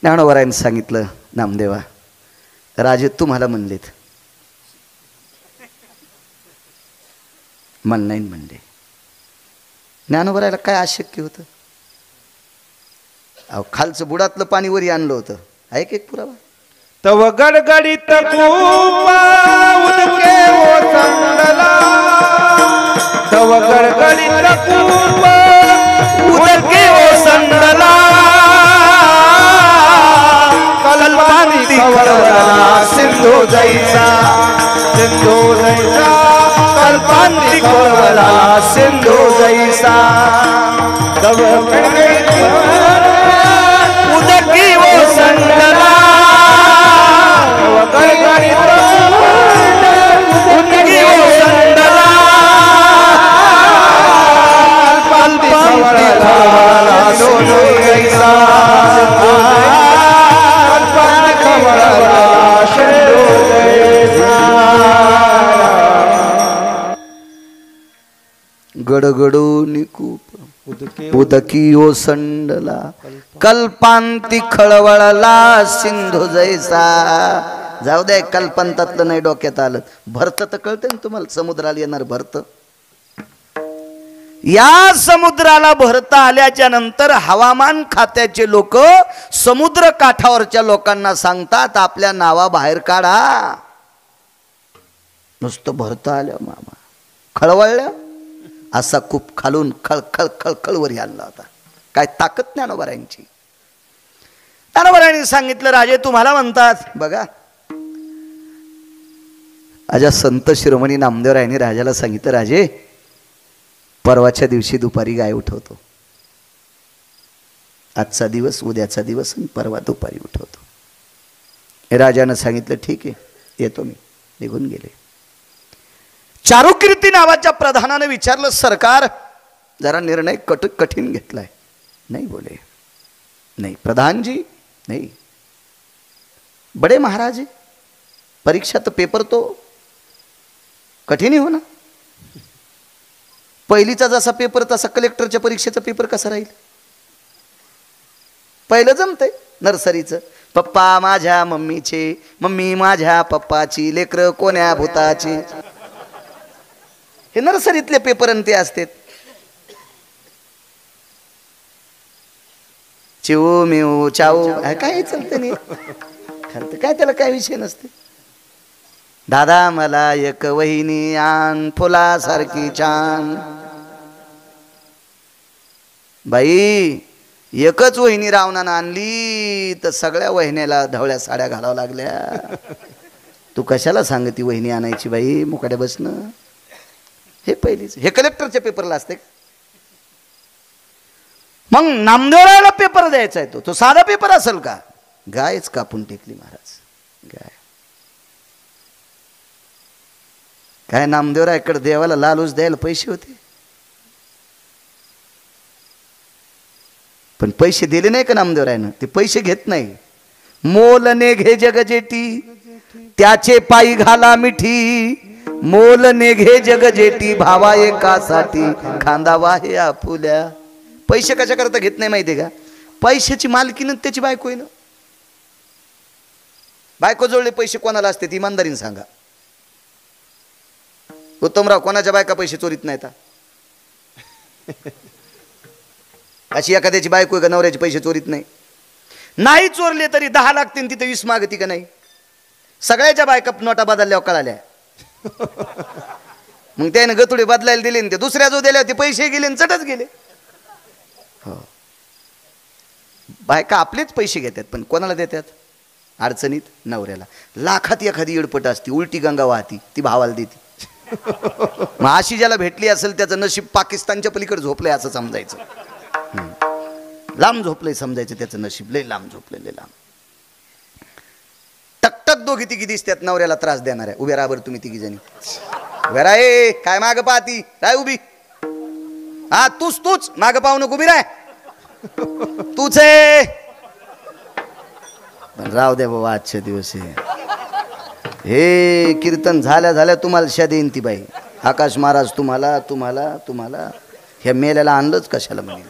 ज्ञानोबारायांनी सांगितलं, नामदेवा राजे तुम्हाला म्हणलेत, मन नाही म्हणले. ज्ञानोबारायला काय अशक्य होतं. अहो खालचं बुडातलं पाणी वरी आणलं होतं. ऐक एक पुरावा. तव गडगडीत खूप उदके ओसंडला, तव गडगडीत खूप उदके ओसंडला, कल्पांती खवळला सिंधू जैसा, सिंधू जैसा, कल्पांती खवळला सिंधू जैसा. तव गडगडीत उदके ओसंडला, गडगडून खूप उदकी ओसंडला, कल्पांती खळवळला सिंधू जैसा. जाऊ दे, कल्पांतातलं नाही डोक्यात आलं. भरत तर कळते ना तुम्हाला, समुद्राला येणार भरत. या समुद्राला भरता आल्याच्या नंतर हवामान खात्याचे लोक समुद्र काठावरच्या लोकांना सांगतात आपल्या नावा बाहेर काढा. नुसतं भरता आल्या मामा खळवळल्या असा खूप खालून खळखळ खळखळ वर आणला होता. काय ताकद ज्ञानोबारायांची. ज्ञानोबारायांनी सांगितलं, राजे तुम्हाला म्हणतात. बघा आजा संत शिरोमणी नामदेवरायांनी राजाला सांगितलं, राजे परवाच्या दिवशी दुपारी गाय उठवतो. आजचा दिवस, उद्याचा दिवस आणि परवा दुपारी उठवतो. राजानं सांगितलं ठीक आहे, येतो मी. निघून गेले. चारुकीर्ती नावाच्या प्रधानाने विचारलं, सरकार जरा निर्णय कठीण घेतलाय. नहीं बोले, नहीं प्रधान जी नहीं, बड़े महाराज है, परीक्षा तो पेपर तो कठीण ही हो ना. पहिलीचा जसा पेपर तसा कलेक्टरच्या परीक्षेचा पेपर कसा राहील. पहिलं जमतंय नर्सरीचं, पप्पा माझ्या मम्मीचे, मम्मी माझ्या पप्पाची, लेकरं कोण्या भूताची. हे नर्सरीतले पेपर आणि ते असतात. चिऊ मिऊ चाऊ काय चालतं नाही खरं काय, त्याला काय विषय नसते. दादा मला एक वहिनी आण फुलासारखी छान. बाई एकच वहिनी रावणानं आणली तर सगळ्या वहिन्याला ढवळ्या साड्या घालावं लागल्या. तू कशाला सांगती वहिनी आणायची बाई, मुकाट्या बसणं. हे पहिलीच, हे कलेक्टरच्या पेपरला असते. मग नामदेवरायाला पेपर द्यायचा आहे, तो साधा पेपर असेल का? गायच कापून टेकली महाराज, गाय. काय नामदेवरायाकडे देवाला लालूच द्यायला पैसे होते, पण पैसे दिले नाही का नामदेवरायानं? ते पैसे घेत नाही. मोलने घे जगजेटी त्याचे पायी घाला मिठी, मोलने घे जगजेटी भावा एकासाठी खांदा वाहे आपुल्या. पैसे कशा करता घेत नाही माहितीये का? पैशाची मालकीनं त्याची बायको आहे ना. बायको जोडले पैसे कोणाला असते ती इमानदारीने सांगा. उत्तमराव कोणाच्या बायका पैसे चोरीत नाहीत? अशी एखाद्याची बायको का नवऱ्याचे पैसे चोरीत नाही? नाही चोरले तरी 10 लागतील तिथे 20 मागती का नाही? सगळ्याच्या बायका नोटा बदलल्यावर कळाल्या. मग त्याने गतुडे बदलायला दिले ते दुसऱ्या जो दिल्या ते पैसे गेले चटच गेले. हो, बायका आपलेच पैसे घेतात पण कोणाला देतात? अडचणीत नवऱ्याला. लाखात एखादी इडपट असती, उलटी गंगा वाहती, ती भावाला देते. मग अशी ज्याला भेटली असेल त्याचं नशीब पाकिस्तानच्या पलीकडे झोपलंय असं समजायचं. लांब झोपलंय समजायचं त्याचं नशीब, लय लांब झोपलंय, लय लांब. टकटक दोघी तिघी दिसतात नवऱ्याला त्रास देणाऱ्या. उभ्या राहा बरं तुम्ही तिघी जणी, उभ्या राहा. ए काय माग पाहती, राय उभी. हा तूच माग पाहू नको, उभी राय. तूच आहे. राव द्या बाबा, आजच्या दिवस हे कीर्तन झाल्या तुम्हाला शा देईन ती बाई. आकाश महाराज तुम्हाला ह्या मेल्याला आणलंच कशाला म्हणे.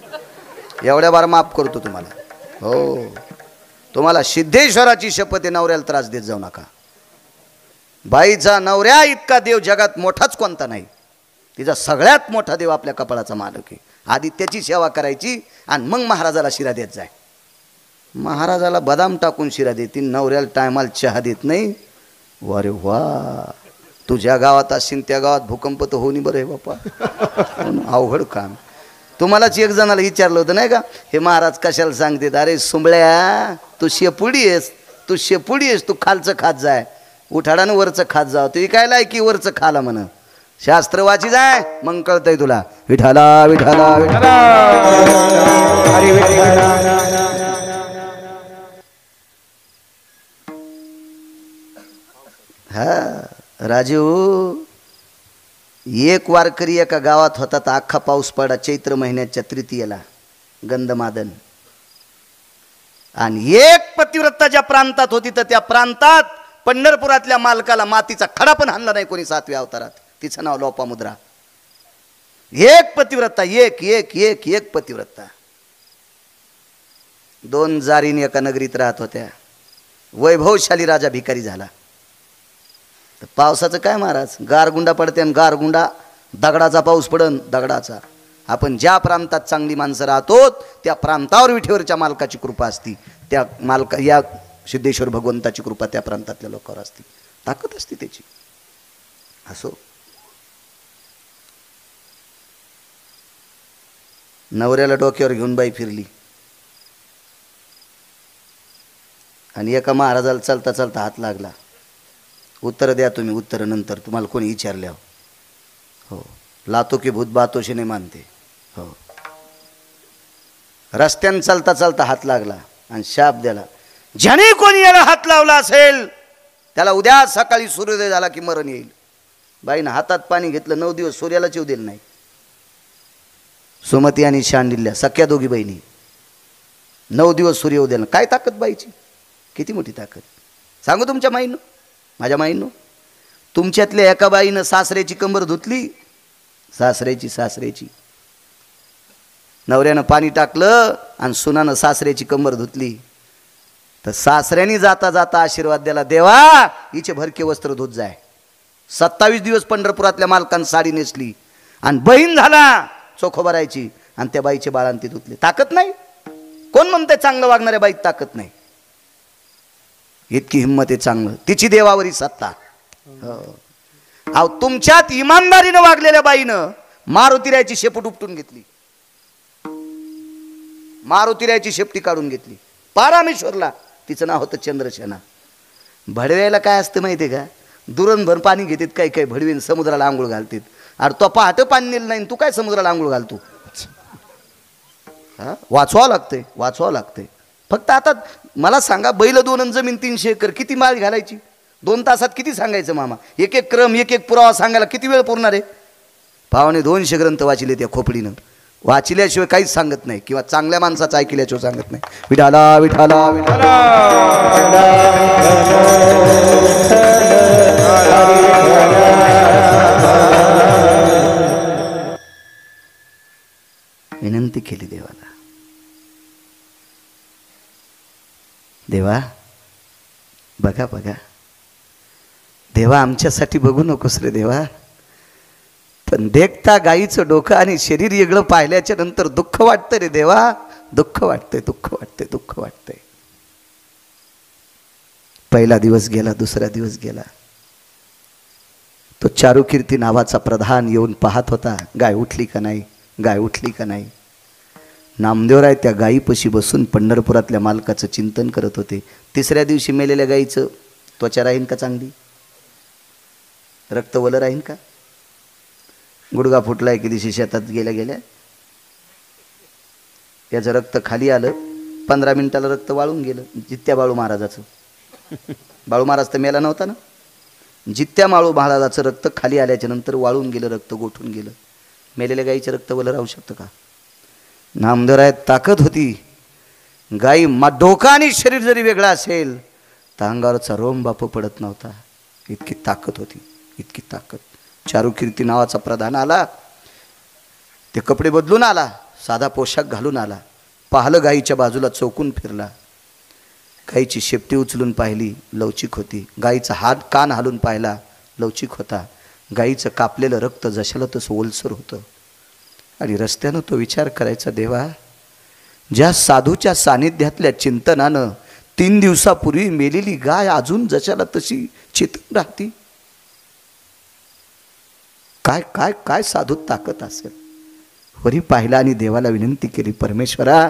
एवढ्या बार माफ करतो तुम्हाला. हो, तुम्हाला सिद्धेश्वराची शपथ आहे, नवऱ्याला त्रास देत जाऊ नका. बाईचा नवऱ्या इतका देव जगात मोठाच कोणता नाही. तिचा सगळ्यात मोठा देव आपल्या कपाळाचा मालक आहे. आधी त्याची सेवा करायची आणि मग महाराजाला शिरा देत जाय. महाराजाला बदाम टाकून शिरा देतील, नवऱ्याला टायमाला चहा देत नाही. वारे वा, तुझ्या गावात असेल त्या गावात भूकंप तर होणी बरं आहे बापा. अवघड काम. तुम्हालाच एक जणाला विचारलं होतं नाही का, हे महाराज कशाला सांगते? अरे सुंबळ्या, तू शेपुडी आहेस, तू खालचं खात जाय, उठाडानं वरचं खात जाव. तू काय की वरचं खाला म्हण. शास्त्र वाची जाय, मग कळतंय तुला. विठाला विठाला विठाला हरी विठाला. हा राजू, एक वारकरी एका गावात होता तर अख्खा पाऊस पडा चैत्र महिन्याच्या तृतीयेला, गंधमादन. आणि एक पतिव्रता ज्या प्रांतात होती तर त्या प्रांतात पंढरपुरातल्या मालकाला मातीचा खडा पण हाणला नाही कोणी 7व्या अवतारात. तिचं नाव लोपामुद्रा. एक पतिव्रता, एक पतिव्रता. 2 जारीन एका नगरीत राहत होत्या. वैभवशाली राजा भिकारी झाला. तर पावसाचं काय महाराज, गारगुंडा पडते आणि गारगुंडा दगडाचा पाऊस पडन, दगडाचा. आपण ज्या प्रांतात चांगली माणसं राहतो त्या प्रांतावर विठेवरच्या मालकाची कृपा असती. त्या मालका या सिद्धेश्वर भगवंताची कृपा त्या प्रांतातल्या लोकांवर असती, ताकद असते त्याची. असो, नवऱ्याला डोक्यावर घेऊन बाई फिरली आणि एका महाराजाला चालता चालता हात लागला. उत्तर द्या तुम्ही, उत्तर नंतर तुम्हाला कोणी विचारल्या. हो, लातो की भूत बातों से नाही मानते. हो, रस्त्याने चालता चालता हात लागला आणि शाप दिला, ज्याने कोणी याला हात लावला असेल त्याला उद्या सकाळी सूर्योदय झाला की मरण येईल. बाईनं हातात पाणी घेतलं, 9 दिवस सूर्याला चिव दिलं नाही. सुमती आणि शांडिल्य सख्या दोघी बहिणी, 9 दिवस सूर्य उद्याला. काय ताकद बाईची, किती मोठी ताकद सांगू तुमच्या माईनं, माझ्या माईनं. तुमच्यातल्या एका बाईनं सासऱ्याची कंबर धुतली, सासऱ्याची नवऱ्यानं पाणी टाकलं आणि सुनानं सासऱ्याची कंबर धुतली. तर सासऱ्याने जाता जाता आशीर्वाद द्याला, देवा हिचे भरके वस्त्र धुत जाय. 27 दिवस पंढरपुरातल्या मालकानं साडी नेसली आणि बहीण झाला चोखोबारायची आणि त्या बाईचे बाळांती धुतले. ताकद नाही? कोण म्हणते चांगलं वागणाऱ्या बाईत ताकद नाही? इतकी हिंमत आहे चांगलं. तिची देवावरी सत्ता. अहो तुमच्यात इमानदारीनं वागलेल्या बाईनं मारुतीरायची शेपूट उपटून घेतली, मारुतीरायची शेपटी काढून घेतली. पारामेश्वरला तिचं नाव होतं चंद्रसेना. भडव्याला काय असतं माहितीये का? दुरणभर पाणी घेतात काही काही भडवीन, समुद्राला आंघोळ घालतात. अरे तो पहाटे पाणी नेलं नाही, तू काय समुद्राला आंघोळ घालतो? वाचवावं लागतंय, वाचवावं लागतंय. फक्त आता मला सांगा, बैल 2 आणि जमीन 300 एकर, किती माळ घालायची? 2 तासात किती सांगायचं मामा? एक एक क्रम, एक एक पुरावा सांगायला किती वेळ पुरणार आहे? पावणे 200 ग्रंथ वाचिले त्या खोपडीनं. वाचिल्याशिवाय काहीच सांगत नाही, किंवा चांगल्या माणसाचं ऐकल्याशिवाय सांगत नाही. विठाला विठाला विठाला विनंती केली देवाला, देवा बघा बघा, देवा आमच्यासाठी बघू नकोस रे देवा, पण देखता गाईचं डोकं आणि शरीर वेगळं पाहिल्याच्या नंतर दुःख वाटतं रे देवा, दुःख वाटतंय, दुःख वाटतंय, दुःख वाटतंय. पहिला दिवस गेला, दुसरा दिवस गेला. तो चारुकीर्ती नावाचा प्रधान येऊन पाहत होता, गाय उठली का नाही, गाय उठली का नाही. नामदेवराय त्या गायीपाशी बसून पंढरपुरातल्या मालकाचं चिंतन करत होते. तिसऱ्या दिवशी मेलेल्या गायीचं त्वचा राहीन का चांगली? रक्त वलं राहीन का? गुडगा फुटलाय की दिवशी शेतात गेल्या गेल्या याचं रक्त खाली आलं, 15 मिनिटाला रक्त वाळून गेलं. जित्या बाळू महाराजाचं, बाळू महाराज तर मेला नव्हता ना, जित्या बाळू महाराजाचं रक्त खाली आल्याच्या नंतर वाळून गेलं, रक्त गोठून गेलं. मेलेल्या गाईचं रक्त वलं राहू शकतं का? नामदेवरायात ताकद होती. गाई डोका आणि शरीर जरी वेगळा असेल तर अंगावरचा रोम बापू पडत नव्हता. इतकी ताकद होती, इतकी ताकद. चारुकीर्ती नावाचा प्रधान आला, ते कपडे बदलून आला, साधा पोशाख घालून आला, पाहिलं गाईच्या बाजूला चौकून फिरला, गाईची शेपटी उचलून पाहिली, लवचिक होती. गाईचा हात कान हालून पाहिला, लवचिक होता. गाईचं कापलेलं रक्त जशाला तसं ओलसर होतं. आणि रस्त्यानं तो विचार करायचा, देवा ज्या साधूच्या सानिध्यातल्या चिंतनानं 3 दिवसापूर्वी मेलेली गाय अजून जशाला तशी चेतून राहती, काय काय काय साधूत ताकद असेल. वरी पाहिला आणि देवाला विनंती केली, परमेश्वरा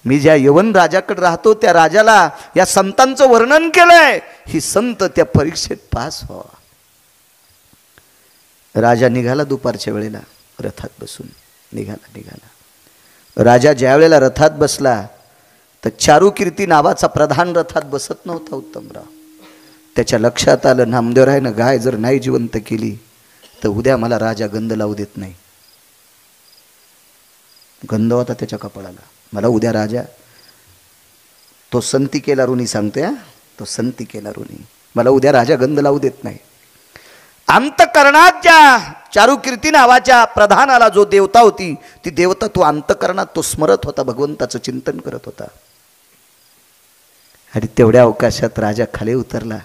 मी ज्या यवन राजाकडे राहतो त्या राजाला या संतांचं वर्णन केलंय, ही संत त्या परीक्षेत पास व्हावा. राजा निघाला दुपारच्या वेळेला रथात बसून, निघाला. राजा ज्या वेळेला रथात बसला तर चारुकीर्ती नावाचा प्रधान रथात बसत नव्हता उत्तमराव. त्याच्या लक्षात आलं, नामदेवरायनं गाय जर नाही जिवंत केली तर उद्या मला राजा गंध लावू देत नाही. गंध होता त्याच्या कपाळाला. मला उद्या राजा, तो संती केला ऋणी सांगते, तो संती केला ऋणी, मला उद्या राजा गंध लावू देत नाही. अंतकरणाच्या चारुकीर्ती नावाच्या प्रधानाला जो देवता होती, ती देवता तो अंतकरणात तो स्मरत होता, भगवंताचं चिंतन करत होता. आणि तेवढ्या अवकाशात राजा खाली उतरला.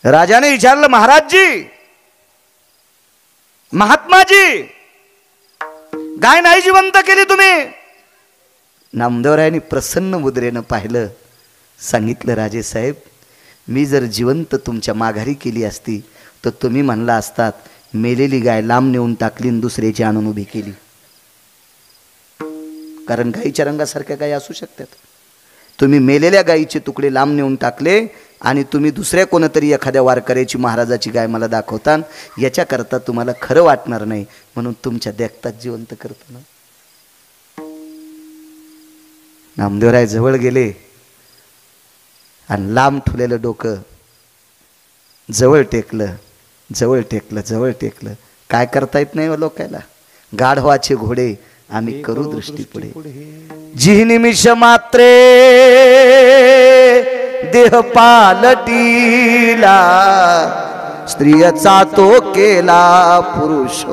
राजाने विचारलं, महाराजजी, महात्माजी, गाय नाही जिवंत केली तुम्ही? नामदेवरायांनी प्रसन्न मुद्रेनं पाहिलं, सांगितलं, राजे साहेब, मी जर जिवंत तुमच्या माघारी केली असती तर तुम्ही म्हणला असतात मेलेली गाय लांब नेऊन टाकली आणि दुसऱ्याची आणून उभी केली. कारण गाईच्या रंगासारख्या गायी असू शकतात. तुम्ही मेलेल्या गायीचे तुकडे लांब नेऊन टाकले आणि तुम्ही दुसऱ्या कोणतरी एखाद्या वारकऱ्याची महाराजाची गाय मला दाखवता, याच्याकरता तुम्हाला खरं वाटणार नाही म्हणून तुमच्या देखतात जिवंत करतो ना. नामदेवराय जवळ गेले आणि लांब ठुलेलं डोकं जवळ टेकलं, जवळ टेकलं, जवळ टेकलं. काय करता येत नाही लोकायला. गाढवाचे घोडे आम्ही करू दृष्टी पुढे, जी निमिष मात्रे देह पालटीला, स्त्रियचा तो केला पुरुष.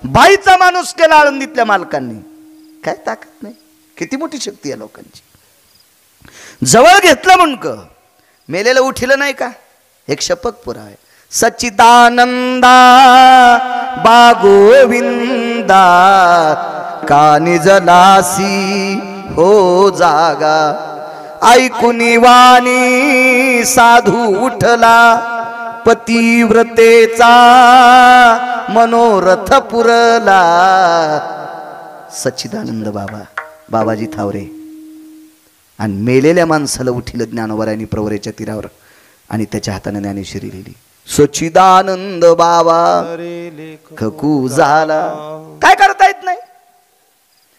बाईचा माणूस केला आळंदीतल्या मालकांनी. काय ताकद नाही, किती मोठी शक्ती आहे लोकांची. जवळ घेतलं म्हणक मेलेलं उठिलं नाही का, एक शपक पुरा आहे. सच्चिदानंदा बा गोविंदा का निजलासी हो जागा ऐकुनी वाणी साधू उठला पतिव्रतेचा मनोरथ पुरला सच्चिदानंद बाबा बाबाजी थावरे आणि मेलेल्या माणसाला उठिलं ज्ञानोबरायांनी प्रवरेच्या तीरावर आणि त्याच्या हाताने ज्ञानेश्वरी लिहिली सच्चिदानंद बाबा खकू झाला काय करता येत नाही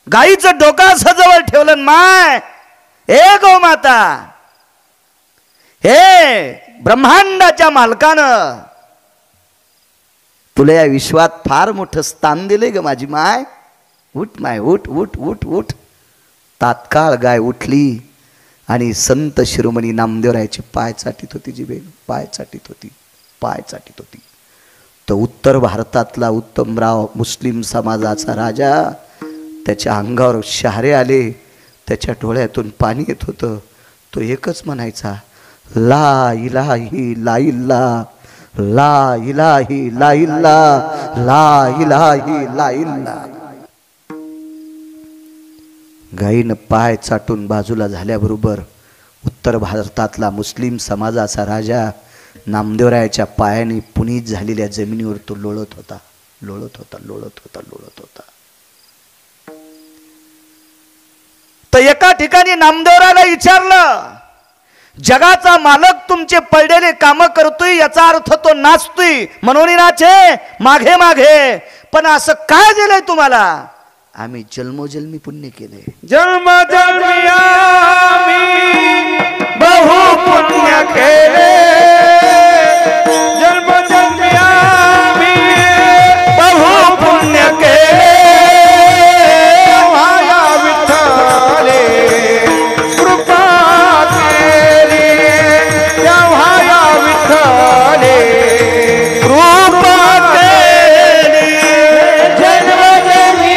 गाईचं डोका सजवळ ठेवलं माय हे गो माता हे ब्रह्मांडाच्या मालकानं तुला या विश्वात फार मोठं स्थान दिले ग माझी माय उठ माय उठ उठ उठ उठ तात्काळ गाय उठली आणि संत शिरोमणी नामदेवरायाचे पाय चाटीत होती जी बेन पाय चाटीत होती पाय चाटीत होती तो उत्तर भारतातला उत्तमराव मुस्लिम समाजाचा राजा त्याच्या अंगावर शहारे आले त्याच्या डोळ्यातून पाणी येत होतं तो एकच म्हणायचा ला इलाही ला इल्ला ला इलाही ला इल्ला ला इलाही ला इल्ला गायीनं पाय चाटून बाजूला झाल्याबरोबर उत्तर भारतातला मुस्लिम समाजाचा राजा नामदेवरायाच्या पायाने पुनीत झालेल्या जमिनीवर तो लोळत होता लोळत होता लोळत होता लोळत होता तर एका ठिकाणी नामदेवरायाला विचारलं जगाचा मालक तुमचे पडलेले काम करतोय याचा अर्थ तो नाचतोय म्हणून नाचे मागे मागे पण असं काय दिलंय तुम्हाला आम्ही जन्मोजन्मी पुण्य केले जन्म जन्मी आम्ही बहु पुण्य केले जन्म जन्मी आम्ही बहु पुण्य केले वाया विठ्ठले कृपा केली वाया विठ्ठले कृपा केली जन्म जन्मी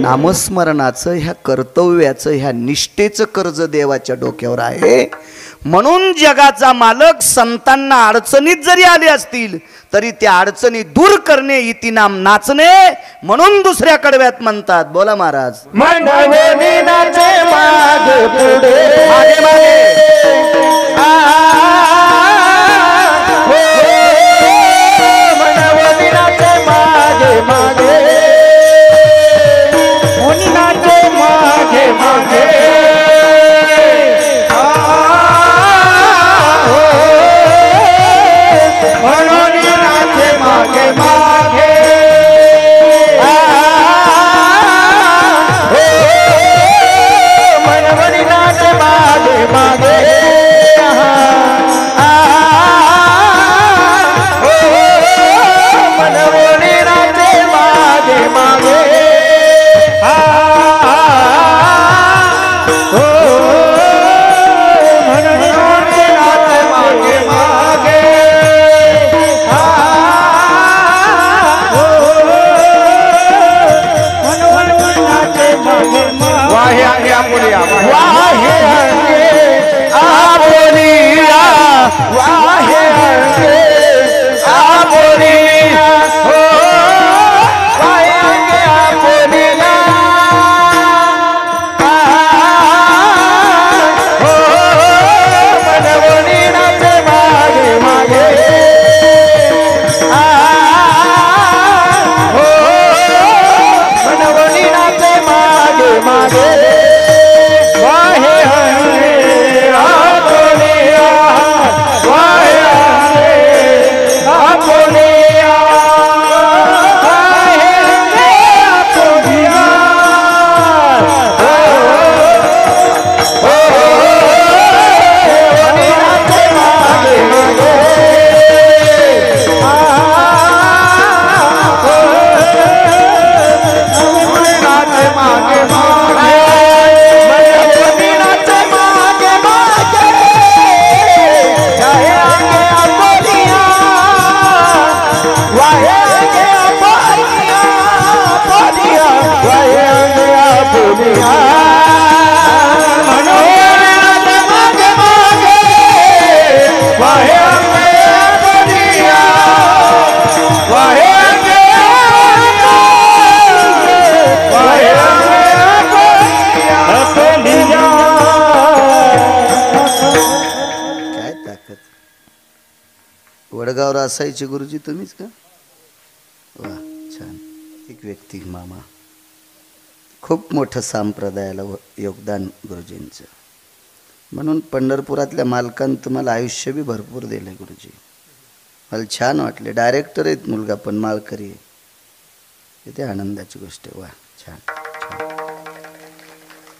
नामस्मरणाचं ह्या कर्तव्याचं ह्या निष्ठेचं कर्ज देवाच्या डोक्यावर आहे म्हणून जगाचा मालक संतांना अडचणीत जरी आले असतील तरी त्या अडचणी दूर करणे इति नाम नाचणे म्हणून दुसऱ्या कडव्यात म्हणतात बोला महाराज मंडळी नाचे मागे पुढे मागे मागे मंडळी नाचे मागे मागे नाचे मागे मागे म्हणून नाचे मागे मागे मनवणी नाचे मागे मागे वडगावला असायचे गुरुजी तुम्हीच का? वा छान. एक व्यक्ती मामा, खूप मोठं संप्रदायाला योगदान गुरुजींचं. म्हणून पंढरपुरातल्या मालकांनी तुम्हाला आयुष्य बी भरपूर दिलं गुरुजी. मला छान वाटले. डायरेक्टर आहेत मुलगा पण माळकरी आहे. किती आनंदाची गोष्ट आहे. वा छान छान.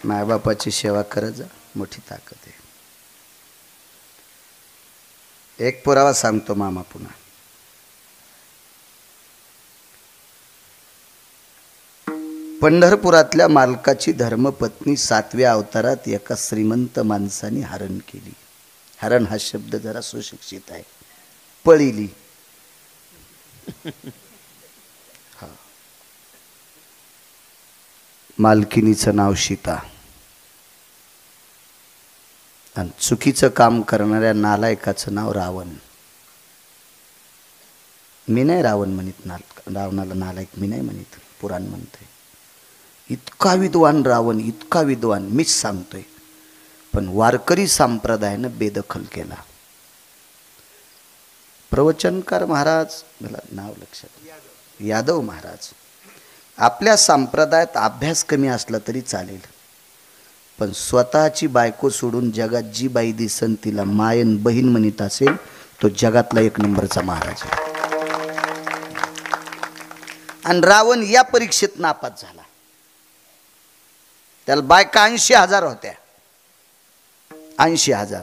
मायबापाची सेवा करत जा, मोठी ताकद आहे. एक पुरावा सांगतो मामा पुन्हा. पंढरपुरातल्या मालकाची धर्मपत्नी 7व्या अवतारात एका श्रीमंत माणसाने हरण केली. हरण हा शब्द जरा सुशिक्षित आहे. पळिली. हा. मालकिनीचं नाव सीता आणि चुकीचं काम करणाऱ्या नालायकाचं नाव रावण. मी नाही रावण म्हणित, रावणाला नालायक मी नाही म्हणित, पुराण म्हणतंय. इतका विद्वान रावण, इतका विद्वान, मीच सांगतोय. पण वारकरी संप्रदायानं बेदखल केला. प्रवचनकार महाराज, मला नाव लक्षात, यादव महाराज, आपल्या संप्रदायात अभ्यास कमी असला तरी चालेल, पण स्वतःची बायको सोडून जगात जी बाई दिसन तिला मायन बहीण म्हणत असेल तो जगातला 1 नंबरचा महाराज आहे. आणि रावण या परीक्षेत नापास झाला. त्याला बायका 80,000 होत्या. 80,000.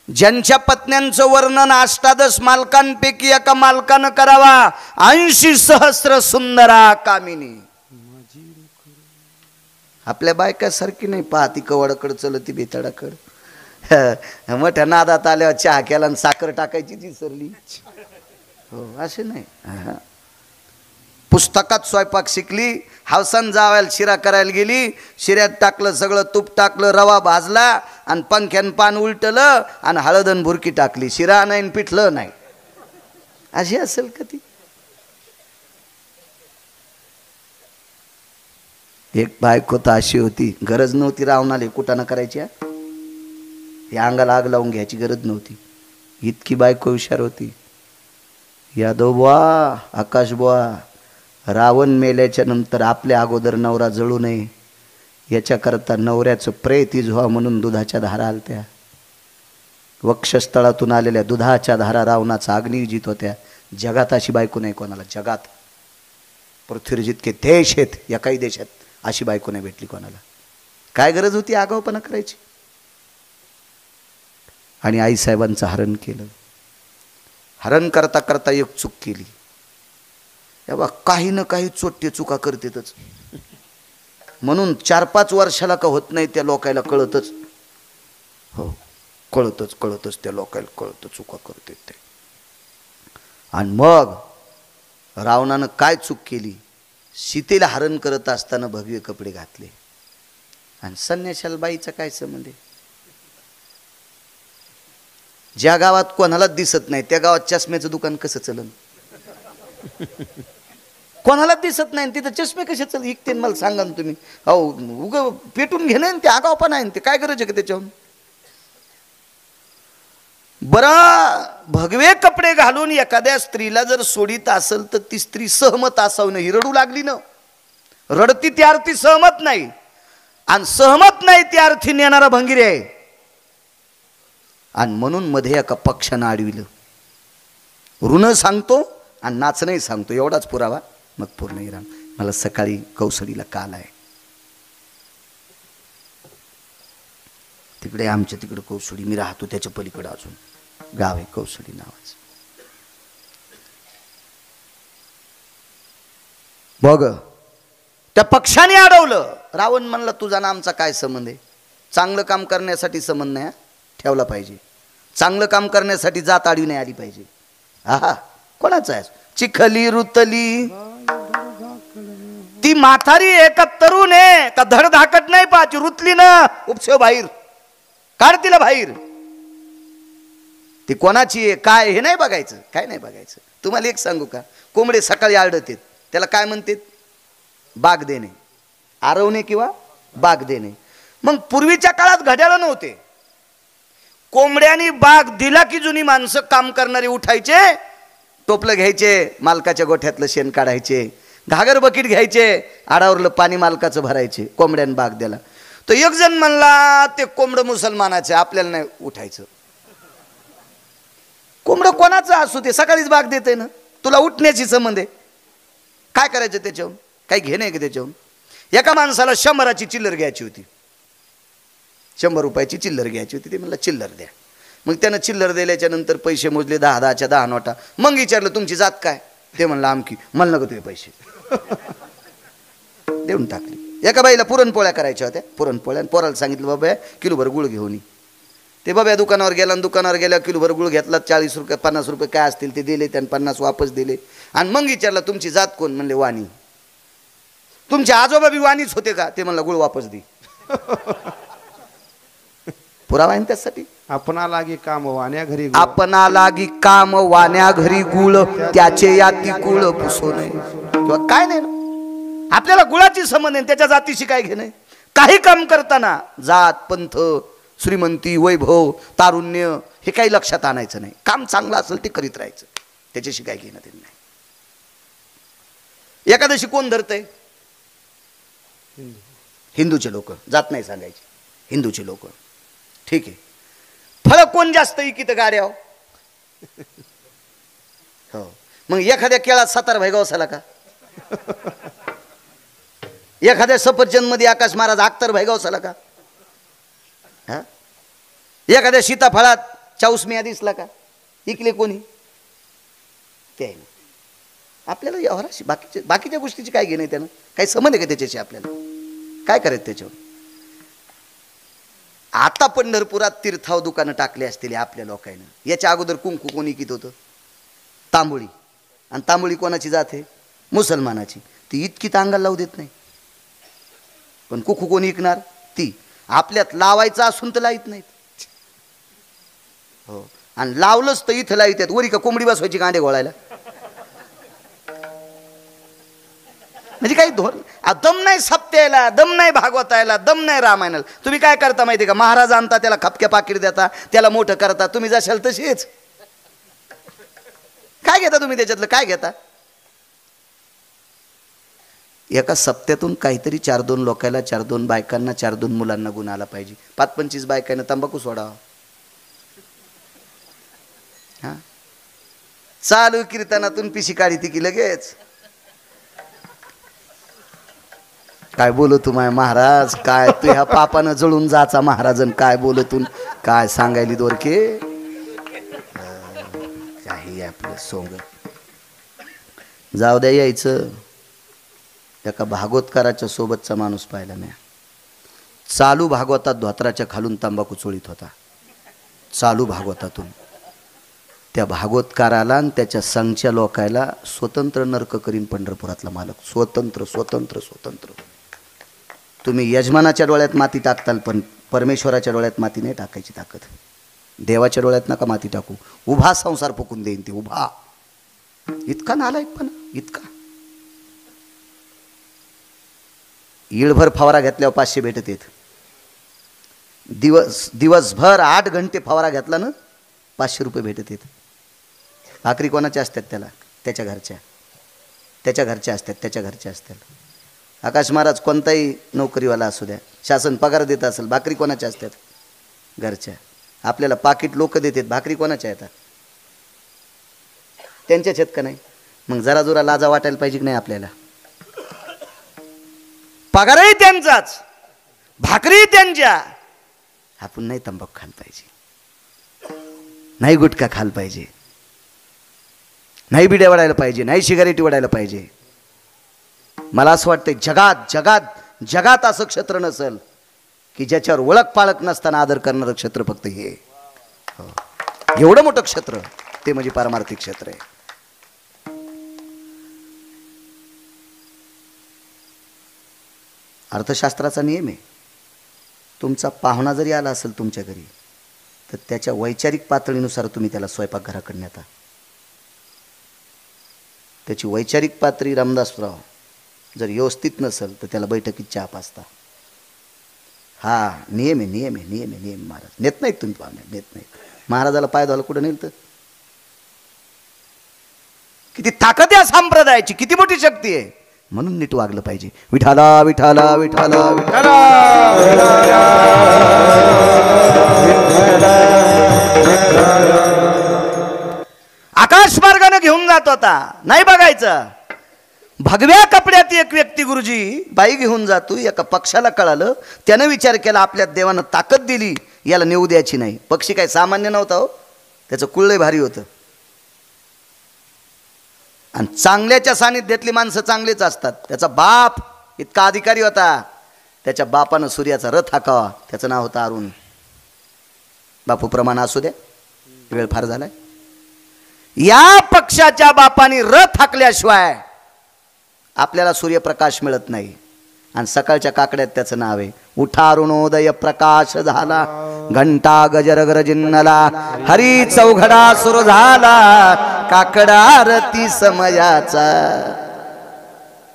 ज्यांच्या पत्न्यांचं वर्णन अष्टादश मालकांपैकी एका मालकानं करावा. 80,000 सुंदरा कामिनी. आपल्या बायकासारखी नाही. पाहती कवडाकडे चलती बेताडाकड. मोठ्या नादात आल्यावर चहा केला आणि साखर टाकायची ती सरली. हो असे नाही. पुस्तकात स्वयंपाक शिकली. हवसान जावायला शिरा करायला गेली. शिऱ्यात टाकलं सगळं, तूप टाकलं, रवा भाजला आणि पंख्यान पान उलटलं आणि हळदन भुरकी टाकली. शिरा नाही पिठलं नाही. अशी असेल का ती? एक बायको तर अशी होती, गरज नव्हती रावणाला कुटाणा करायची. या अंगाला आग लावून घ्यायची गरज नव्हती. इतकी बायको हुशार होती. यादव बुवा, आकाश बुवा, रावण मेल्याच्या नंतर आपल्या अगोदर नवरा जळू नये याच्याकरता नवऱ्याचं प्रेतीज व्हा म्हणून दुधाच्या धारा आलत्या. वक्षस्थळातून आलेल्या दुधाच्या धारा रावणाचा अग्निजित होत्या. जगात अशी बायको नाही कोणाला. जगात पृथ्वीवर जितके देश आहेत, या काही देशात अशी बायको नाही भेटली कोणाला. काय गरज होती आगाऊपणा करायची? आणि आईसाहेबांचं हरण केलं. हरण करता करता एक चूक केली. बा काही ना काही चोट्टे चुका करतेतच. म्हणून 4-5 वर्षाला का होत नाही त्या लोकायला कळतच. हो कळतच त्या लोकायला कळतं चुका करते ते. आणि मग रावणानं काय चूक केली? सीतेला हरण करत असताना भगवे कपडे घातले. आणि संन्याशाला बाईचा काय संबंध आहे? ज्या गावात कोणालाच दिसत नाही त्या गावात चष्म्याचं दुकान कसं चलन? कोणालाच दिसत नाही तिथं चष्मे कसे चल इकते? मला सांगा ना तुम्ही. अहो उग पेटून घेणे ते आगाव पण आहे ते. काय गरज आहे का त्याच्याहून? बरं भगवे कपडे घालून एखाद्या स्त्रीला जर सोडित असेल तर ती स्त्री सहमत असावं. ही रडू लागली ना. रडती ती अर्थी सहमत नाही. आणि सहमत नाही ती अर्थी नेणारा भंगिरी आहे. आणि म्हणून मध्ये एका पक्षानं अडविलं. ऋण सांगतो आणि नाचणंही सांगतो. एवढाच पुरावा मग पूर्ण इराण. मला सकाळी कौसडीला काल आहे. तिकडे आमच्या तिकडे कौसडी, मी राहतो त्याच्या पलीकडे अजून गाव आहे कौसडी नावाचं. बघ त्या पक्षाने अडवलं. रावण म्हणला तुझा ना आमचा काय संबंध आहे? चांगलं काम करण्यासाठी संबंध नाही ठेवला पाहिजे. चांगलं काम करण्यासाठी जात आडवी नाही आली पाहिजे. आहा कोणाचा आहे? चिखली रुतली ती म्हातारी आहे का तरुण आहे का धडधाकट नाही पाहायची. रुतली ना उपसेव बाहेर काढ तिला बाहेर. ती कोणाची आहे काय हे नाही बघायचं. काय नाही बघायचं. तुम्हाला एक सांगू का? कोंबडे सकाळी आरडतात त्याला काय म्हणतात? बाग देणे, आरवणे किंवा बाग देणे. मग पूर्वीच्या काळात घड्याळ नव्हते. कोंबड्यानी बाग दिला की जुनी माणसं काम करणारी उठायचे, टोपलं घ्यायचे, मालकाच्या गोठ्यातलं शेण काढायचे, घागर बकीट घ्यायचे, आडावरलं पाणी मालकाचं भरायचे, कोंबड्याने बाग दिला. तो एक जण म्हणला ते कोंबडं मुसलमानाचे, आपल्याला नाही उठायचं. कोंबडं कोणाचं असू ते सकाळीच बाग देते ना, तुला उठण्याची संबंध आहे. काय करायचं त्याच्याहून, काही घेणं आहे का त्याच्याहून. एका माणसाला 100ची चिल्लर घ्यायची होती, 100 रुपयाची चिल्लर घ्यायची होती. ते म्हणलं चिल्लर द्या. मग त्यानं चिल्लर दिल्याच्या नंतर पैसे मोजले, 10-10च्या 10 नोटा. मग विचारलं तुमची जात काय, ते म्हणलं आमकी. म्हणलं का तुझे पैसे देऊन टाकली. एका बाईला पुरणपोळ्या करायच्या होत्या, पुरणपोळ्या. पोराला सांगितलं बाबा किलोभर गुळ घेऊन ये. ते बाबा दुकानावर गेला आणि दुकानावर गेल्या किलोभर गुळ घेतला. 40 रुपये 50 रुपये काय असतील ते दिले, त्यानं 50 वापस दिले. आणि मग विचारलं तुमची जात कोण, म्हणले वाणी. तुमचे आजोबा बी वाणीच होते का, ते म्हणलं गुळ वापस दे. पुरावा आहे त्यासाठी. आपणा लागी काम वाण्या घरी गुळ. आपणा लागी काम वाण्या घरी गुळ, त्याचे याती कुळ पुसू नये. किंवा काय नाही ना, आपल्याला गुळाची संबंध आहे, त्याच्या जातीशी काय घेणं. काही काम करताना जात पंथ श्रीमंती वैभव तारुण्य हे काही लक्षात आणायचं नाही. काम चांगलं असेल ते करीत राहायचं, त्याच्याशी काय घेणं ते नाही. एकादशी कोण धरतंय, हिंदूचे लोक. जात नाही सांगायची, हिंदूचे लोक. ठीक आहे. फळ कोण जास्त इकित गाड्या हो. मग एखाद्या केळात 7 भाईगाव झाला का, एखाद्या सफरचंद मध्ये आकाश महाराज 71 भाईगाव झाला का, एखाद्या सीताफळात 40 मिया दिसला का, इकले कोणी ते आहे. आपल्याला व्यवहाराशी बाकीच्या गोष्टीची काय घेणं, त्यानं काही संबंध आहे का त्याच्याशी, आपल्याला काय करायचं त्याच्यावर. आता पंढरपुरात तीर्थाव दुकानं टाकले असतील आपल्या लोकांना. याच्या अगोदर कुंकू कोणी कित होतं, तांबोळी. आणि तांबोळी कोणाची जात आहे, मुसलमानाची. ती इतकी अंगाला लावू देत नाही. पण कुंकू कोणी विकणार, ती. आपल्यात लावायचं असून तर लाईत नाहीत हो. आणि लावलंच तर इथं लाईत आहेत. वरी का कोंबडी बसवायची कांडे घोळायला, म्हणजे काही धोरण. दम नाही सप्त्याला, दम नाही भागवतायला, दम नाही रामायणाला. तुम्ही काय करता माहिती का, महाराज आणता त्याला खपक्या पाकिट देता, त्याला मोठं करता. तुम्ही जशाल तसेच. काय घेता तुम्ही त्याच्यातलं, काय घेता. एका सप्त्यातून काहीतरी 4-2 लोकांना, 4-2 बायकांना, 4-2 मुलांना गुण आला पाहिजे. 25 बायकांना तंबाखू सोडावा. हा, चालू कीर्तनातून पिशी काढी ती की लगेच. काय बोलतो माय महाराज, काय तू ह्या पापानं जळून जाचा महाराजन, काय बोलतून काय सांगायली दोरके. काही आपलं सोंग जाऊ द्या. यायचं एका भागवतकाराच्या सोबतचा माणूस पाहिला मी. चालू भागवतात धोत्राच्या खालून तंबाखू चोळीत होता, चालू भागवतातून. त्या भागवतकाराला आणि त्याच्या संघच्या लोकायला स्वतंत्र नरक करीन पंढरपुरातला मालक. स्वतंत्र स्वतंत्र स्वतंत्र. तुम्ही यजमानाच्या डोळ्यात माती टाकताल, पण परमेश्वराच्या डोळ्यात माती नाही टाकायची ताकद. देवाच्या डोळ्यात नका माती टाकू. उभा संसार फुकून देईन ती, उभा. इतका नालायकपणा, इतका. ईळभर फवारा घेतल्यावर 500 भेटत येत. दिवसभर 8 घंटे फवारा घेतला ना 500 रुपये भेटत येत. भाकरी कोणाच्या असतात त्याला, त्याच्या घरच्या. त्याच्या घरच्या असतात, त्याच्या घरच्या असतात. आकाश महाराज कोणताही नोकरीवाला असू द्या, शासन पगार देत असेल, भाकरी कोणाच्या असतात, घरच्या. आपल्याला पाकिट लोक देतात, भाकरी कोणाच्या येतात, त्यांच्याच आहेत का नाही. मग जरा जोरा लाजा वाटायला पाहिजे की नाही आपल्याला. पगारही त्यांचाच, भाकरी त्यांच्या. आपण नाही तंबाखू खाल पाहिजे, नाही गुटखा खाल पाहिजे, नाही बिड्या वडायला पाहिजे, नाही सिगारेटी वडायला पाहिजे. मला असं वाटतं जगात जगात जगात असं क्षेत्र नसेल की ज्याच्यावर ओळख पाळख नसताना आदर करणारं क्षेत्र फक्त हे. एवढं मोठं क्षेत्र ते म्हणजे पारमार्थिक क्षेत्र आहे. अर्थशास्त्राचा नियम आहे, तुमचा पाहुणा जरी आला असेल तुमच्या घरी तर त्याच्या वैचारिक पातळीनुसार तुम्ही त्याला स्वयंपाकघराकडे नेता. त्याची वैचारिक पातळी रामदासराव जर व्यवस्थित नसेल तर त्याला बैठकीत चहा पाजता. हा नियम आहे नियम आहे नियम आहे नियम. महाराज नेत नाहीत तुम्ही पाहुणे, नेत नाहीत. महाराजाला पाय धुवायला कुठं नेलं तर? किती ताकद आहे संप्रदायाची, किती मोठी शक्ती आहे. म्हणून नीट वागलं पाहिजे. विठाला विठाला विठाला विठाला. आकाश मार्गाने घेऊन जात होता, नाही बघायचं. भगव्या कपड्यात एक व्यक्ती गुरुजी बाई घेऊन जातो. एका पक्षाला कळालं, त्यानं विचार केला आपल्या देवानं ताकद दिली, याला नेऊ द्यायची नाही. पक्षी काय सामान्य नव्हता हो, त्याचं कुळलंय भारी होतं. आणि चांगल्याच्या सानिध्यातली माणसं चांगलेच असतात. त्याचा बाप इतका अधिकारी होता, त्याच्या बापानं सूर्याचा रथ हाकावा. त्याचं नाव होतं अरुण. बापू प्रमाण असू द्या, वेळ फार झालाय. या पक्षाच्या बापाने रथ हाकल्याशिवाय आपल्याला सूर्यप्रकाश मिळत नाही. आणि सकाळच्या काकड्यात त्याचं नाव आहे. उठा अरुणोदय प्रकाश झाला, घंटा गजर गरजिन्नला, हरी चौघडा सुरू झाला, काकडा आरती समयाचा.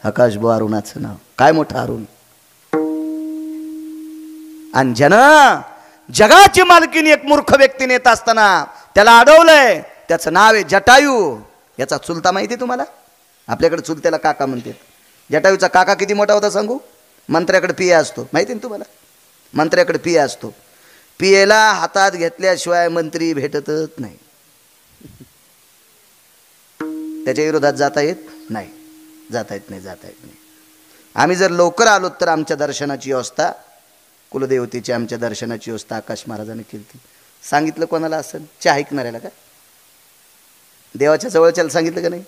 आकाश बो अरुणाचं नाव काय मोठं अरुण. आणि ज्यानं जगाची मालकीनी एक मूर्ख व्यक्ती नेत असताना त्याला अडवलंय, त्याचं नाव आहे जटायू. याचा चुलता माहिती आहे तुम्हाला? आपल्याकडे चुलत्याला काका म्हणतात. जटायूचा काका किती मोठा होता सांगू? मंत्र्याकडे पिया असतो, माहिती ना तुम्हाला? मंत्र्याकडे पिया असतो. पियेला हातात घेतल्याशिवाय मंत्री भेटतच नाही. त्याच्या विरोधात जाता येत नाही, जाता येत नाही, जाता येत नाही. आम्ही जर लवकर आलो तर आमच्या दर्शनाची व्यवस्था, कुलदेवतेची आमच्या दर्शनाची व्यवस्था आकाश महाराजांनी केली ती. सांगितलं कोणाला असेल? चहा ऐकणाऱ्याला का? देवाच्या जवळच्याला सांगितलं का नाही?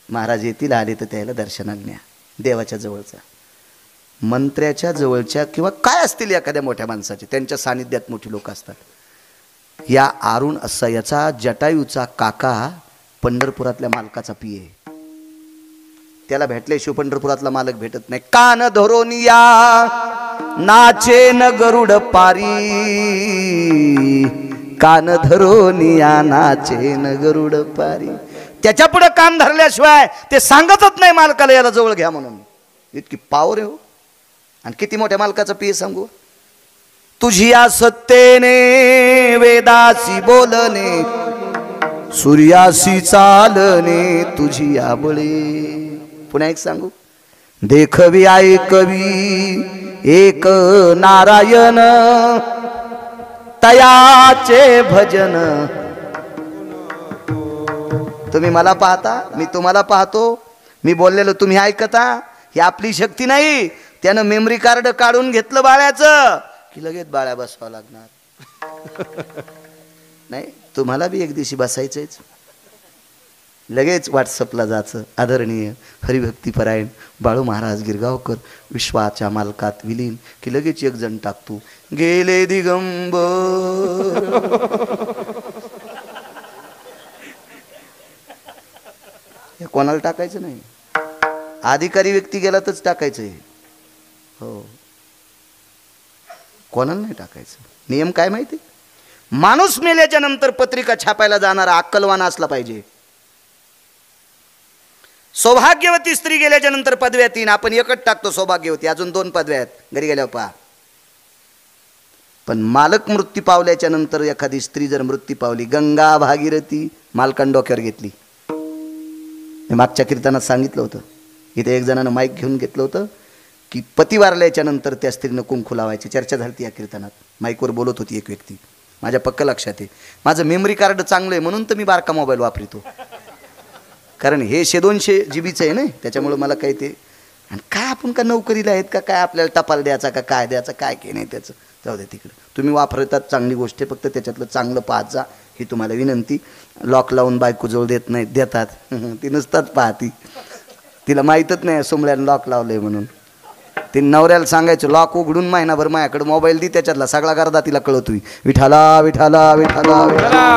महाराज येतील, आले तर त्याला दर्शनाला न्या. देवाच्या जवळचा, मंत्र्याच्या जवळच्या किंवा काय असतील एखाद्या मोठ्या माणसाचे, त्यांच्या सानिध्यात मोठी लोक असतात. या अरुण असा याचा जटायूचा काका पंढरपुरातल्या मालकाचा पिये. त्याला भेटल्याशिवाय पंढरपुरातला मालक भेटत नाही. कान धरोनिया नाचे न गरुड पारी, कान धरोनिया नाचे न गरुड पारी. त्याच्या पुढे कान धरल्याशिवाय ते सांगतच नाही मालकाला याला जवळ घ्या म्हणून. इतकी पावर आहे हो. आणि किती मोठ्या मालकाचं पिये सांगू? तुझिया सत्तेने वेदासी बोलणे, सूर्यासी चालणे तुझी आबळे. पुन्हा एक सांगू? देखवी ऐकवी एक नारायण, तयाचे भजन. तुम्ही मला पाहता, मी तुम्हाला पाहतो, मी बोललेलो तुम्ही ऐकता. ही आपली शक्ती नाही. त्यानं मेमरी कार्ड काढून घेतलं बाळ्याचं की लगेच बाळ्या बसवावं लागणार. नाही, तुम्हाला बी एक दिवशी बसायचंच. लगेच व्हॉट्सअपला जायचं, आदरणीय हरिभक्तीपरायण बाळू महाराज गिरगावकर विश्वाच्या मालकात विलीन, की लगेच एक जण टाकतो गेले दिगंबर. हे कोणाला टाकायचं नाही, अधिकारी व्यक्ती गेला तरच टाकायचं आहे. हो, कोणाला नाही टाकायचं. नियम काय माहिती? माणूस मेल्याच्या नंतर पत्रिका छापायला जाणारा अक्कलवान असला पाहिजे. सौभाग्यवती स्त्री गेल्याच्या नंतर पदव्या 3, आपण एकच टाकतो सौभाग्यवती, अजून 2 पदव्या आहेत घरी गेल्यावर पहा. पण मालक मृत्यू पावल्याच्या नंतर एखादी स्त्री जर मृत्यू पावली, गंगा भागीरथी मालकान डोक्यावर घेतली. मी मागच्या कीर्तनात सांगितलं होतं. इथे एक जणानं माईक घेऊन घेतलं होतं की पती वारल्याच्या नंतर त्या स्त्रीनं कुंकू लावायची. चर्चा झाली या कीर्तनात. माईकवर बोलत होती एक व्यक्ती. माझ्या पक्क लक्षात आहे. माझं मेमरी कार्ड चांगलं आहे म्हणून तर मी बारका मोबाईल वापरतो. कारण हे 100-200 GB आहे ना, त्याच्यामुळं मला काही ते. आणि काय आपण का नोकरीला आहेत का काय, आपल्याला टपाल द्यायचा का काय द्यायचा काय की नाही त्याचं जाऊ द्या तिकडं. तुम्ही वापरतात चांगली गोष्ट आहे, फक्त त्याच्यातलं चांगलं पाहत जा ही तुम्हाला विनंती. लॉक लावून बायको जवळ देत नाहीत, देतात. ती नुसताच पाहती, तिला माहीतच नाही सोमल्यानं लॉक लावलंय म्हणून. ते नवऱ्याला सांगायचं लॉक उघडून महिनाभर माझ्याकडे मोबाईल दी, त्याच्यातला सगळा गर्दा तिला कळतोय. विठाला विठाला विठाला विठाला.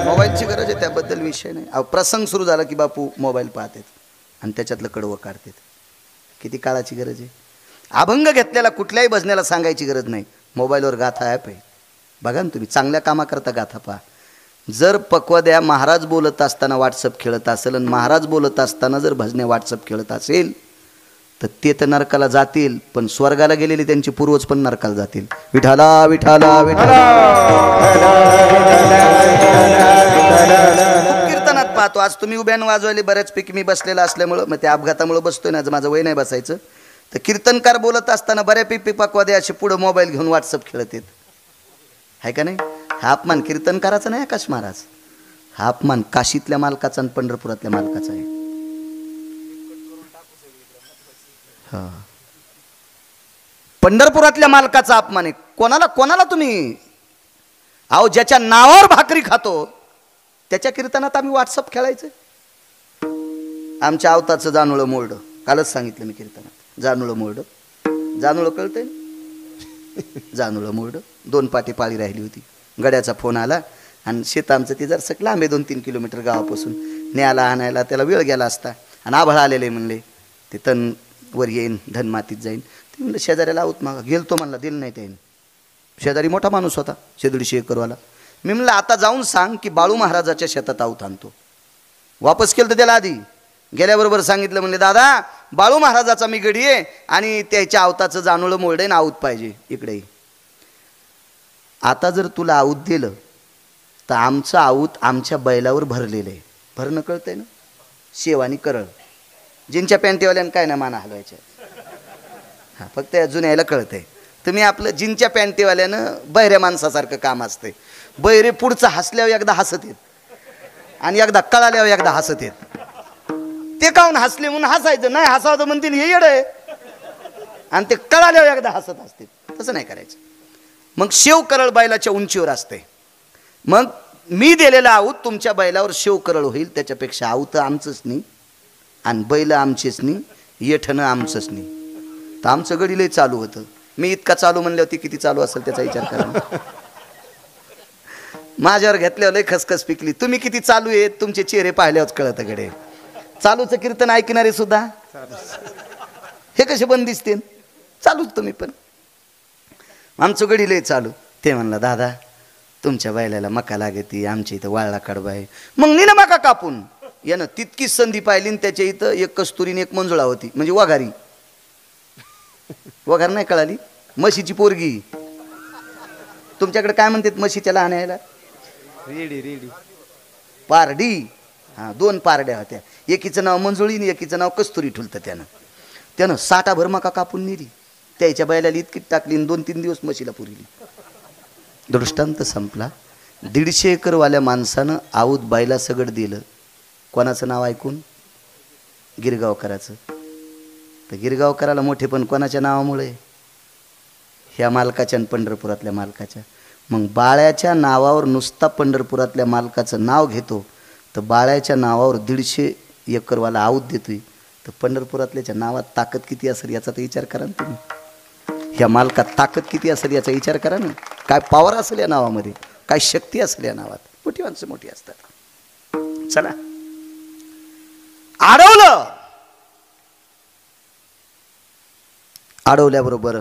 मोबाईलची गरज आहे त्याबद्दल विषय नाही. अहो, प्रसंग सुरू झाला की बापू मोबाईल पाहतात आणि त्याच्यातलं कडवं काढतात. किती काळाची गरज आहे. अभंग घेतलेला कुठल्याही भजनाला सांगायची गरज नाही. मोबाईलवर गाथा ॲप आहे, बघा ना तुम्ही. चांगल्या कामाकरता गाथा पहा. जर पक्वाद्या महाराज बोलत असताना व्हॉट्सअप खेळत असेल आणि महाराज बोलत असताना जर भजने व्हॉट्सअप खेळत असेल तर ते तर नरकाला जातील, पण स्वर्गाला गेलेले त्यांचे पूर्वज पण नरकाला जातील. विठाला विठाला विठाला. कीर्तनात पाहतो आज तुम्ही उभ्यानं वाजवायले बऱ्याचपैकी मी बसलेला असल्यामुळं, मग त्या अपघातामुळे बसतोय ना, माझं वय नाही बसायचं. तर कीर्तनकार बोलत असताना बऱ्यापैकी पक्वादे असे पुढं मोबाईल घेऊन व्हॉट्सअप खेळत आहेत, आहे का नाही? हा अपमान कीर्तनकाराचा नाही आकाश महाराज, हा अपमान काशीतल्या मालकाचा आणि पंढरपुरातल्या मालकाचा आहे. हा, पंढरपुरातल्या मालकाचा अपमान आहे. कोणाला कोणाला तुम्ही, अहो ज्याच्या नावावर भाकरी खातो त्याच्या कीर्तनात आम्ही व्हॉट्सअप खेळायचं. आमच्या आवताचं जानूळ मोरडं, कालच सांगितलं मी कीर्तनात. जानूळ मोरडं, जानूळ कळतंय ना? जानूळ मोरडं 2 पाटी पाळी राहिली होती. गड्याचा फोन आला आणि शेत आमचं ते जर सगळं लांबे 2-3 किलोमीटर गावापासून, न्यायला आणायला त्याला वेळ गेला असता. आणि आभाळ आलेले म्हणले ते तण वर येईन, धन मातीत जाईन. ते म्हणलं शेजाऱ्याला आऊत मागा. गेलतो म्हणला, दिलं नाही त्याने. शेजारी मोठा माणूस होता, 150 एकरवाला. मी म्हणलं आता जाऊन सांग की बाळू महाराजाच्या शेतात आऊत आणतो. वापस केलं तर त्याला आधी गेल्याबरोबर सांगितलं, म्हणले दादा बाळू महाराजाचा मी गडी आहे आणि त्याच्या आवताचं जानूळ मोरडे ना आऊत पाहिजे इकडे. आता जर तुला आऊत दिलं तर आमचं आऊत आमच्या बैलावर भरलेलं आहे. भरणं कळतंय ना? शेव आणि करळ. जिनच्या पॅन्टीवाल्यानं काय ना माना हलवायच्या. हां, फक्त या जुन्याला कळतंय. तुम्ही आपलं जिनच्या पॅन्टीवाल्यानं बहिऱ्या माणसासारखं काम असतंय. बहिरे पुढचं हसल्यावर एकदा हसत येत आणि एकदा कळाल्यावर एकदा हसत येत. ते काहून हसले म्हणून हसायचं नाही, हसावं तर म्हणतील हे येड आहे, आणि ते कळाल्यावर एकदा हसत असते. तसं नाही करायचं. मग शेव करळ बैलाच्या उंचीवर असते. मग मी दिलेला आऊत तुमच्या बैलावर शेव करळ होईल, त्याच्यापेक्षा आऊत आमचंच नाही आणि बैल आमचेच नाही, येठणं आमचंच नाही. तर आमचं गडी लय चालू होतं. मी इतका चालू म्हणल्यावर ती किती चालू असेल त्याचा विचार करा. माझ्यावर घेतल्यावर लय खसखस पिकली. तुम्ही किती चालू आहेत तुमचे चेहरे पाहिल्यावर कळतं गडे. चालूचं कीर्तन ऐकणारे सुद्धा हे कसे बंद दिसते? चालूच तुम्ही पण. आमचं गडी लय चालू. ते म्हणला दादा तुमच्या बैलाला मका लागती, आमच्या इथं वाळला कडबा आहे. मग नी ना मका कापून यानं तितकीच संधी पाहिली. त्याच्या इथं एक कस्तुरीने एक मंजुळा होती, म्हणजे वघारी. वघार नाही कळाली? म्हशीची पोरगी. तुमच्याकडे काय म्हणतात म्हशीच्या लहान्याला? Ready ready Pardi. हां, 2 पारड्या होत्या. एकीचं नाव मंजुळी आणि एकीचं नाव कस्तुरी ठुलतं. त्यानं 60 भर मका कापून नेली. त्याच्या बैलाला इतकीच टाकली आणि 2-3 दिवस म्हशीला पुरली. दृष्टांत संपला. 150 एकरवाल्या माणसानं आऊत बायला सगळं दिलं. कोणाचं नाव ऐकून? गिरगावकराचं. तर गिरगावकराला मोठे पण कोणाच्या नावामुळे? ह्या मालकाच्या आणि पंढरपुरातल्या मालकाच्या. मग बाळ्याच्या नावावर नुसता पंढरपुरातल्या मालकाचं नाव घेतो, तर बाळ्याच्या नावावर 150 एकरवाला आऊत देतोय, तर पंढरपुरातल्याच्या नावात ताकद किती असेल याचा तर विचार करा ना तुम्ही. ह्या मालकात ताकद किती असेल याचा विचार करा ना. काय पॉवर असेल या नावामध्ये, काय शक्ती असेल या नावात. मोठी माणसं मोठी असतात. चला, अडवलं. अडवल्याबरोबर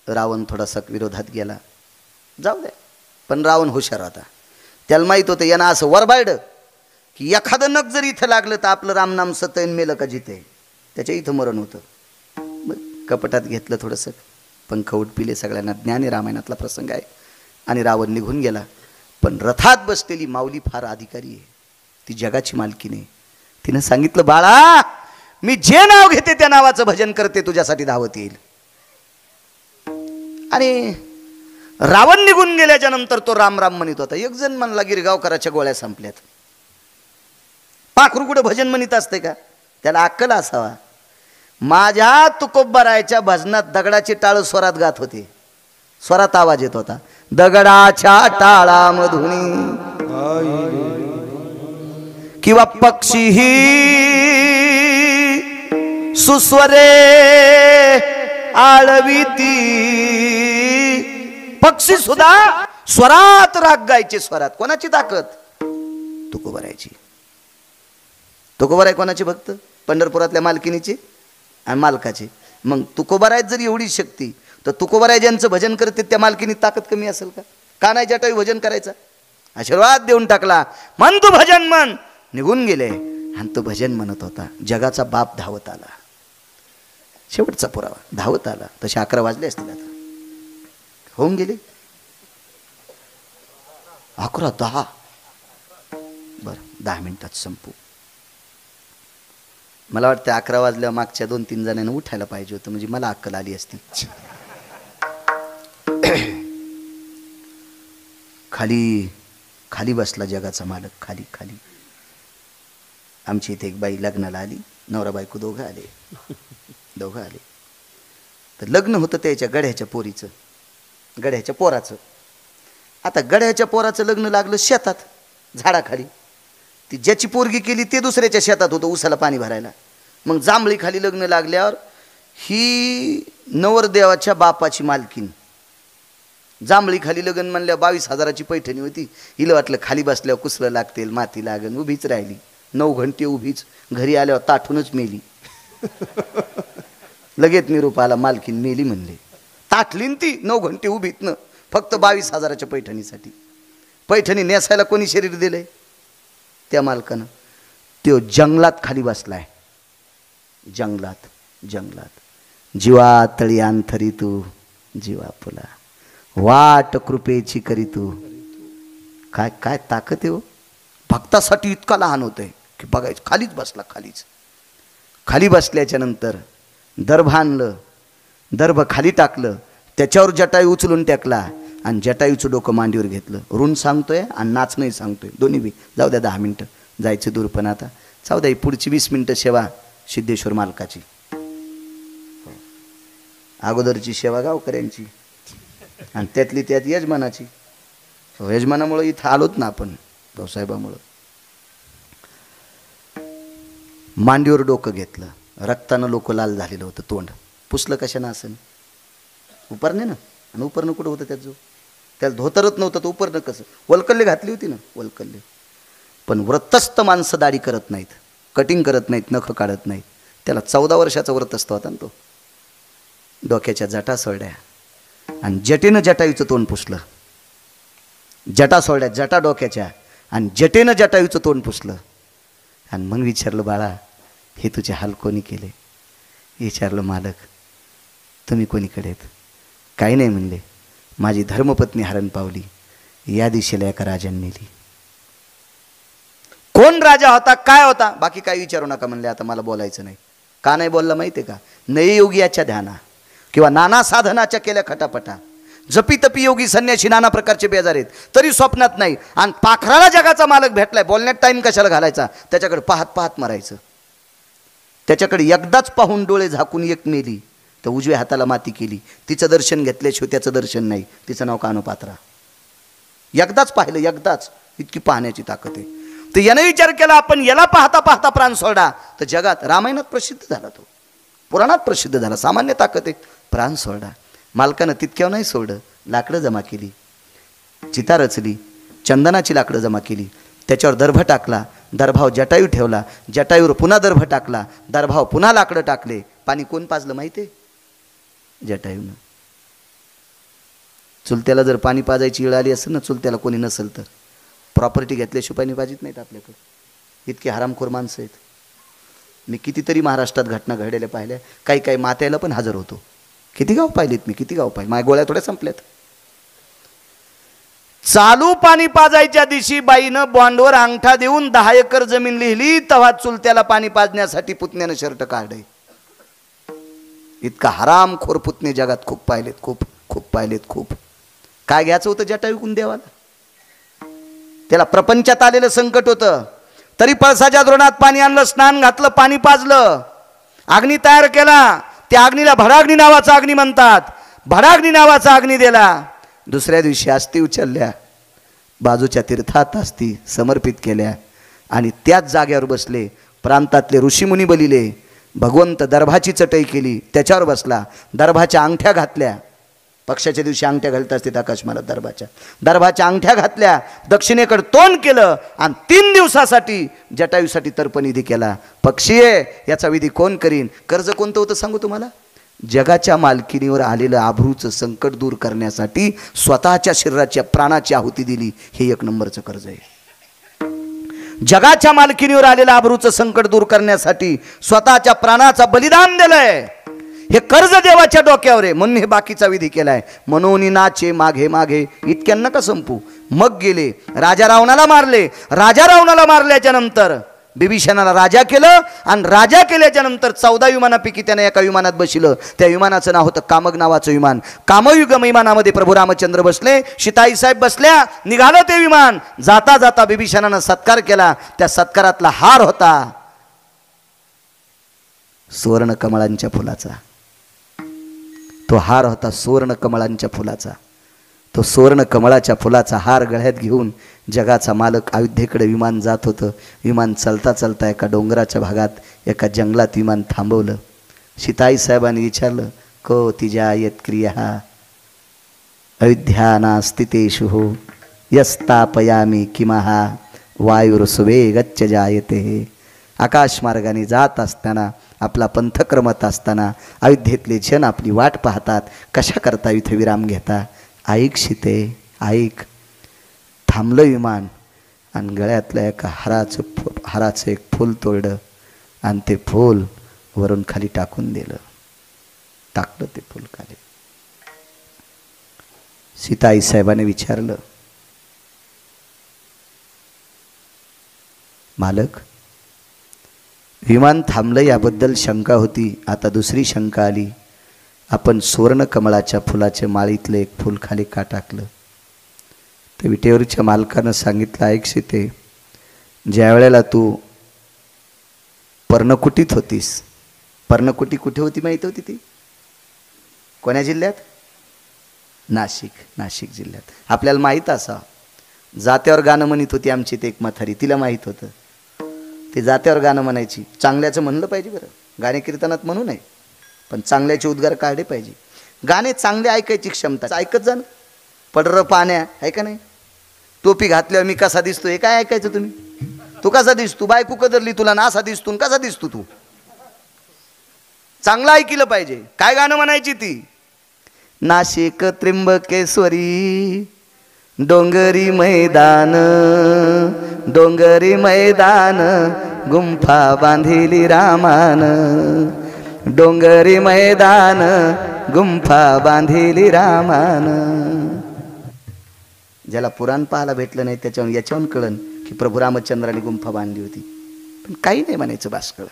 रावण थोडासा विरोधात गेला. जाऊ द्या, पण रावण हुशार होता. त्याला माहीत होतं यांना असं वरबायड की एखादं नख जर इथं लागलं तर आपलं रामनाम सतैन मेलं का जिथे, त्याच्या इथं मरण होतं. मग कपटात घेतलं थोडंसं, पंख उठपिले. सगळ्यांना ज्ञानी रामायणातला प्रसंग आहे. आणि रावण निघून गेला. पण रथात बसलेली माऊली फार अधिकारी आहे, ती जगाची मालकीण आहे. तिनं सांगितलं बाळा मी जे नाव घेते त्या नावाचं भजन करते, तुझ्यासाठी धावत येईल. आणि रावण निघून गेल्याच्या नंतर तो राम राम म्हणत होता. एक जण म्हणला गिरगावकराच्या गोळ्या संपल्यात. पाखरू कुठं भजन म्हणत असते का? त्याला अक्कल असावा. माझ्या तुकोबारायच्या भजनात दगडाची टाळ स्वरात गात होते. स्वरात आवाज येत होता, दगडाच्या टाळामधून किंवा पक्षीही सुस्वरे आळविती. पक्षी सुद्धा स्वरात राग गायचे. स्वरात कोणाची ताकद? तुकोबारायची. तुकोबाराय कोणाची भक्त? पंढरपुरातल्या मालकिनीची आणि मालकाची. मग तुकोबारायत जर एवढी शक्ती, तर तुकोबाराय ज्यांचं भजन करते त्या मालकिनीत ताकद कमी असेल का? का नाही जटावी भजन करायचा? आशीर्वाद देऊन टाकला. म्हण तू भजन म्हण. निघून गेले आणि तो भजन म्हणत होता. जगाचा बाप धावत आला. शेवटचा पुरावा धावत आला. तसे 11 वाजले असतील आता. होऊन गेले 11, 10. बरं 10 मिनिटात संपू. मला वाटतं 11 वाजल्यावर मागच्या 2-3 जणांना उठायला पाहिजे होतं, म्हणजे मला अक्कल आली असती. खाली खाली बसला जगाचा मालक. खाली खाली. आमची इथे एक बाई लग्नाला आली. नवरा बायको दोघं आले. तर लग्न होतं त्याच्या गड्याच्या पोरीचं, गड्याच्या पोराचं. आता गड्याच्या पोराचं लग्न लागलं शेतात झाडाखाली. ती ज्याची पोरगी केली ते दुसऱ्याच्या शेतात होतं उसाला पाणी भरायला. मग जांभळी खाली लग्न लागल्यावर ही नवरदेवाच्या बापाची मालकीन. जांभळी खाली लग्न म्हणल्यावर 22,000ची पैठणी होती. हिला वाटलं खाली बसल्यावर कुसलं लागतील, माती लागन. उभीच राहिली 9 घंटे उभीच. घरी आल्यावर ताठूनच मेली. लगेच निरोप आला मालकीन मेली म्हणले. ताठलीन ती 9 घंटे उभीतनं फक्त 22,000च्या पैठणीसाठी. पैठणी नेसायला कोणी शरीर दिलंय? त्या मालकानं. तो जंगलात खाली बसलाय. जंगलात जीवा तळी अंथरी तू जीवा पुला वाट कृपेची करी तू. काय काय ताकद आहे हो. भक्तासाठी इतका लहान होतंय की बघायचं. खालीच बसला. खाली बसल्याच्या नंतर दर्भ आणलं. दर्भ खाली टाकलं. त्याच्यावर जटायू उचलून टाकला आणि जटायूचं डोकं मांडीवर घेतलं. ऋण सांगतोय आणि नाचणंही सांगतोय. दोन्ही बी. जाऊ द्या 10 मिनटं जायचं दूर. पण आता जाऊ द्या. पुढची 20 मिनटं सेवा सिद्धेश्वर मालकाची. अगोदरची सेवा गावकऱ्यांची आणि त्यातली त्यात यजमानाची. यजमानामुळं इथं आलोच ना आपण भाऊसाहेबामुळं. मांडीवर डोकं घेतलं. रक्तानं लोक लाल झालेलं होतं तोंड. पुसलं कशानं असेल? उपरणे ना. आणि उपरणं कुठं होतं त्यात? त्याला धोतरत नव्हतं तर उपरणं कसं? वलकल्ले घातली होती ना वलकल्ले. पण व्रतस्थ माणसं दाढी करत नाहीत, कटिंग करत नाहीत, नख काढत नाहीत. त्याला 14 वर्षाचा व्रतस्थ होता ना तो. डोक्याच्या जटा सोडल्या आणि जटेनं जटायूचं तोंड पुसलं. जटा सोडल्या जटा डोक्याच्या आणि जटेनं जटायूचं तोंड पुसलं. आणि मग विचारलं बाळा हे तुझे हाल कोणी केले? विचारलं मालक तुम्ही कोणीकडे आहेत? काही नाही म्हणले. माझी धर्मपत्नी हरण पावली. या दिशेला एका राजाने नेली. कोण राजा होता, काय होता, बाकी काय विचारू नका म्हणले. आता मला बोलायचं नाही. का नाही बोलला माहिती आहे का? नययोगियाच्या ध्याना किंवा नाना साधनाच्या केल्या खटापटा. जपी तपी योगी संन्यासी नाना प्रकारचे बेजार आहेत तरी स्वप्नात नाही. आणि पाखराला जगाचा मालक भेटलाय. बोलण्यात टाईम कशाला घालायचा? त्याच्याकडे पाहत पाहत मरायचं. त्याच्याकडे एकदाच पाहून डोळे झाकून एक मेली तर उजव्या हाताला माती केली. तिचं दर्शन घेतल्याशिवाय त्याचं दर्शन नाही. तिचं नाव कानोपात्रा. एकदाच पाहिलं, एकदाच. इतकी पाहण्याची ताकद आहे. तर याने विचार केला आपण याला पाहता पाहता प्राण सोडा. तर जगात रामायणात प्रसिद्ध झाला तो, पुराणात प्रसिद्ध झाला. सामान्य ताकद आहे. प्राण सोडा. मालकानं तितक्यावर नाही सोडलं. लाकडं जमा केली, चिता रचली, चंदनाची लाकडं जमा केली. त्याच्यावर दर्भ टाकला. दर्भाव जटायू ठेवला. जटायूवर पुन्हा दर्भ टाकला. दर्भाव पुन्हा लाकडं टाकले. पाणी कोण पाजलं माहिती आहे? जटायूनं. चुलत्याला जर पाणी पाजायची वेळ आली असेल ना, चुलत्याला कोणी नसेल तर प्रॉपर्टी घेतल्याशिवाय पाणी पाजित नाहीत आपल्याकडे. इतके हरामखोर माणसं आहेत. मी कितीतरी महाराष्ट्रात घटना घडलेल्या पाहिल्या. काही काही मात्याला पण हजर होतो. किती गाव पाहिलेत मी, किती गाव पाहिले. माझ्या गोळ्या थोड्या संपल्यात. चालू पाणी पाजायच्या दिवशी बाईनं बॉन्डवर अंगठा देऊन 10 एकर जमीन लिहिली. तेव्हा चुलत्याला पाणी पाजण्यासाठी पुतण्यानं शर्ट काढले. इतका हरामखोर पुतणे जगात खूप पाहिलेत. खूप खूप पाहिलेत. खूप. काय घ्यायचं होतं जटायूकून देवाला? त्याला प्रपंचात आलेलं संकट होतं तरी पळसाच्या द्रोणात पाणी आणलं, स्नान घातलं, पाणी पाजलं, अग्नी तयार केला. त्या अग्नीला भडाग्नी नावाचा अग्नी म्हणतात. भडाग्नी नावाचा अग्नी दिला. दुसऱ्या दिवशी अस्थी उचलल्या, बाजूच्या तीर्थात अस्थी समर्पित केल्या आणि त्याच जागेवर बसले. प्रांतातले ऋषीमुनी बलिले. भगवंत दर्भाची चटई केली, त्याच्यावर बसला. दर्भाच्या अंगठ्या घातल्या. पक्षाच्या दिवशी अंगठ्या घालत असते आकाशमाला. दर्भाच्या अंगठ्या घातल्या. दक्षिणेकडे तोंड केलं आणि 3 दिवसासाठी जटायूसाठी तर्पणिधी केला. पक्षी आहे याचा विधी कोण करीन? कर्ज कोणतं होतं सांगू तुम्हाला? जगाच्या मालकीनीवर आलेलं आभरूचं संकट दूर करण्यासाठी स्वतःच्या शरीराच्या प्राणाची आहुती दिली. हे एक नंबरचं कर्ज आहे. जगाच्या मालकीनीवर आलेलं आभरूचं संकट दूर करण्यासाठी स्वतःच्या प्राणाचा बलिदान दिलंय. हे कर्ज देवाच्या डोक्यावर आहे. म्हणून हे बाकीचा विधी केलाय. म्हणून नाचे मागे मागे इतक्या नका संपू. मग गेले राजा रावणाला मारले. राजा रावणाला मारल्याच्या नंतर बिभीषणाला राजा केलं आणि राजा केल्याच्या नंतर 14 विमानापैकी त्याने एका विमानात बसलं. त्या विमानाचं नाव होतं कामग नावाचं विमान. कामयुग विमानामध्ये प्रभू रामचंद्र बसले, सीताई साहेब बसल्या. निघालं ते विमान. जाता जाता बिभीषणानं सत्कार केला. त्या सत्कारातला हार होता सुवर्ण कमळांच्या फुलाचा. तो हार होता सुवर्ण कमळांच्या फुलाचा. तो सुवर्ण कमळाच्या फुलाचा हार गळ्यात घेऊन जगाचा मालक अयोध्येकडे विमान जात होतं. विमान चलता चलता एका डोंगराच्या भागात एका जंगलात विमान थांबवलं. सीताई साहेबांनी विचारलं, को तिजा यत क्रिया अयोध्याना स्थितेषु हो यस्तापयामी किमहा वायुर्सुवेगच्च जायते. आकाश मार्गाने जात असताना, आपला पंथक्रमत असताना अयोध्येतले जन आपली वाट पाहतात. कशा करता इथे विराम घेता? ऐक सीते ऐक. थांबलं विमान आणि गळ्यातल्या एका हाराचं एक फूल तोडलं आणि ते फूल वरून खाली टाकून दिलं. टाकलं ते फूल खाली. सीताई साहेबाने विचारलं, मालक विमान थांबलं याबद्दल शंका होती. आता दुसरी शंका आली, आपण सुवर्ण कमळाच्या फुलाच्या माळीतलं एक फूल खाली का टाकलं? तर विटेवरच्या मालकानं सांगितलं, ऐक सीते, ज्या वेळेला तू पर्णकुटीत होतीस, पर्णकुटी कुठे होती माहिती होती ती? कोण्या जिल्ह्यात? नाशिक जिल्ह्यात. आपल्याला माहीत असा, जात्यावर गाणं म्हणत होती आमची ते एक म्हातारी, तिला माहीत होतं. ते जात्यावर गाणं म्हणायची. चांगल्याचं म्हणलं पाहिजे बरं, गाणे कीर्तनात म्हणू नये, पण चांगल्याचे उद्गार काढले पाहिजे. गाणे चांगले ऐकायची क्षमता. ऐकत जा ना. पडर पाण्या आहे का नाही? टोपी घातल्यावर मी कसा दिसतो हे काय ऐकायचं तुम्ही? तू कसा दिसतो? बायको कदरली तुला ना, असा दिसतो कसा दिसतो तू? चांगलं ऐकलं पाहिजे. काय गाणं म्हणायची ती? नाशिक त्र्यंबकेश्वरी डोंगरी मैदान, डोंगरी मैदान गुंफा बांधिली रामान, डोंगरी मैदान गुंफा बांधिली रामान. ज्याला पुराण पाहायला भेटलं नाही त्याच्यावर याच्यावरून कळन की प्रभू रामचंद्राने गुंफा बांधली होती. पण काही नाही म्हणायचं बासकळ.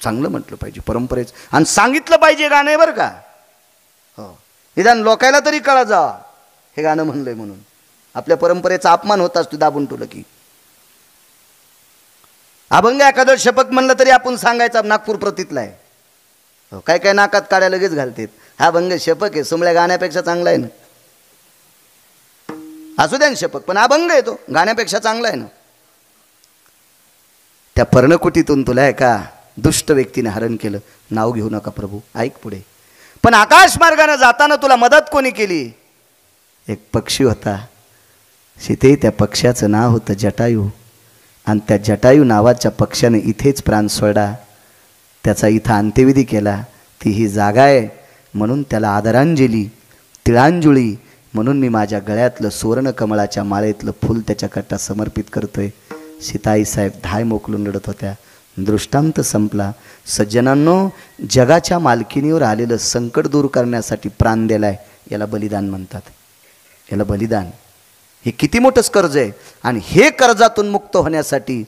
चांगलं म्हटलं पाहिजे परंपरेचं, आणि सांगितलं पाहिजे गाणं आहे बरं का. हो, निदान लोकायला तरी कळा जा हे गाणं म्हणलंय म्हणून. आपल्या परंपरेचा अपमान होत असतो दाबून ठेवलं की. अभंग एखादं शपथ म्हणलं तरी आपण सांगायचं नागपूर प्रतीतला आहे. हो, काय काय नाकात काड्या लगेच घालतात. हा भंग शपक आहे, सुमळ्या गाण्यापेक्षा चांगला आहे ना. असू द्या शपक, पण अभंग आहे तो गाण्यापेक्षा चांगला आहे ना. त्या पर्णकुटीतून तुला एका दुष्ट व्यक्तीने हरण केलं. नाव घेऊ नका प्रभू, ऐक पुढे. पण आकाश मार्गाने जाताना तुला मदत कोणी केली? एक पक्षी होता सीते. त्या पक्ष्याचं नाव होतं जटायू. आणि त्या जटायू नावाच्या पक्ष्याने इथेच प्राण सोडला. त्याचा इथं अंत्यविधी केला. ती ही जागा आहे म्हणून त्याला आदरांजली, तिळांजुळी म्हणून मी माझ्या गळ्यातलं सुवर्ण कमळाच्या माळेतलं फूल त्याच्याकरता समर्पित करतोय. सीताई साहेब धाय मोकलून रडत होत्या. दृष्टांत संपला. सज्जनांनो, जगाच्या मालकीनीवर आलेलं संकट दूर करण्यासाठी प्राण दिलाय, याला बलिदान म्हणतात. याला बलिदान. हे किती मोठंच कर्ज आहे. आणि हे कर्जातून मुक्त होण्यासाठी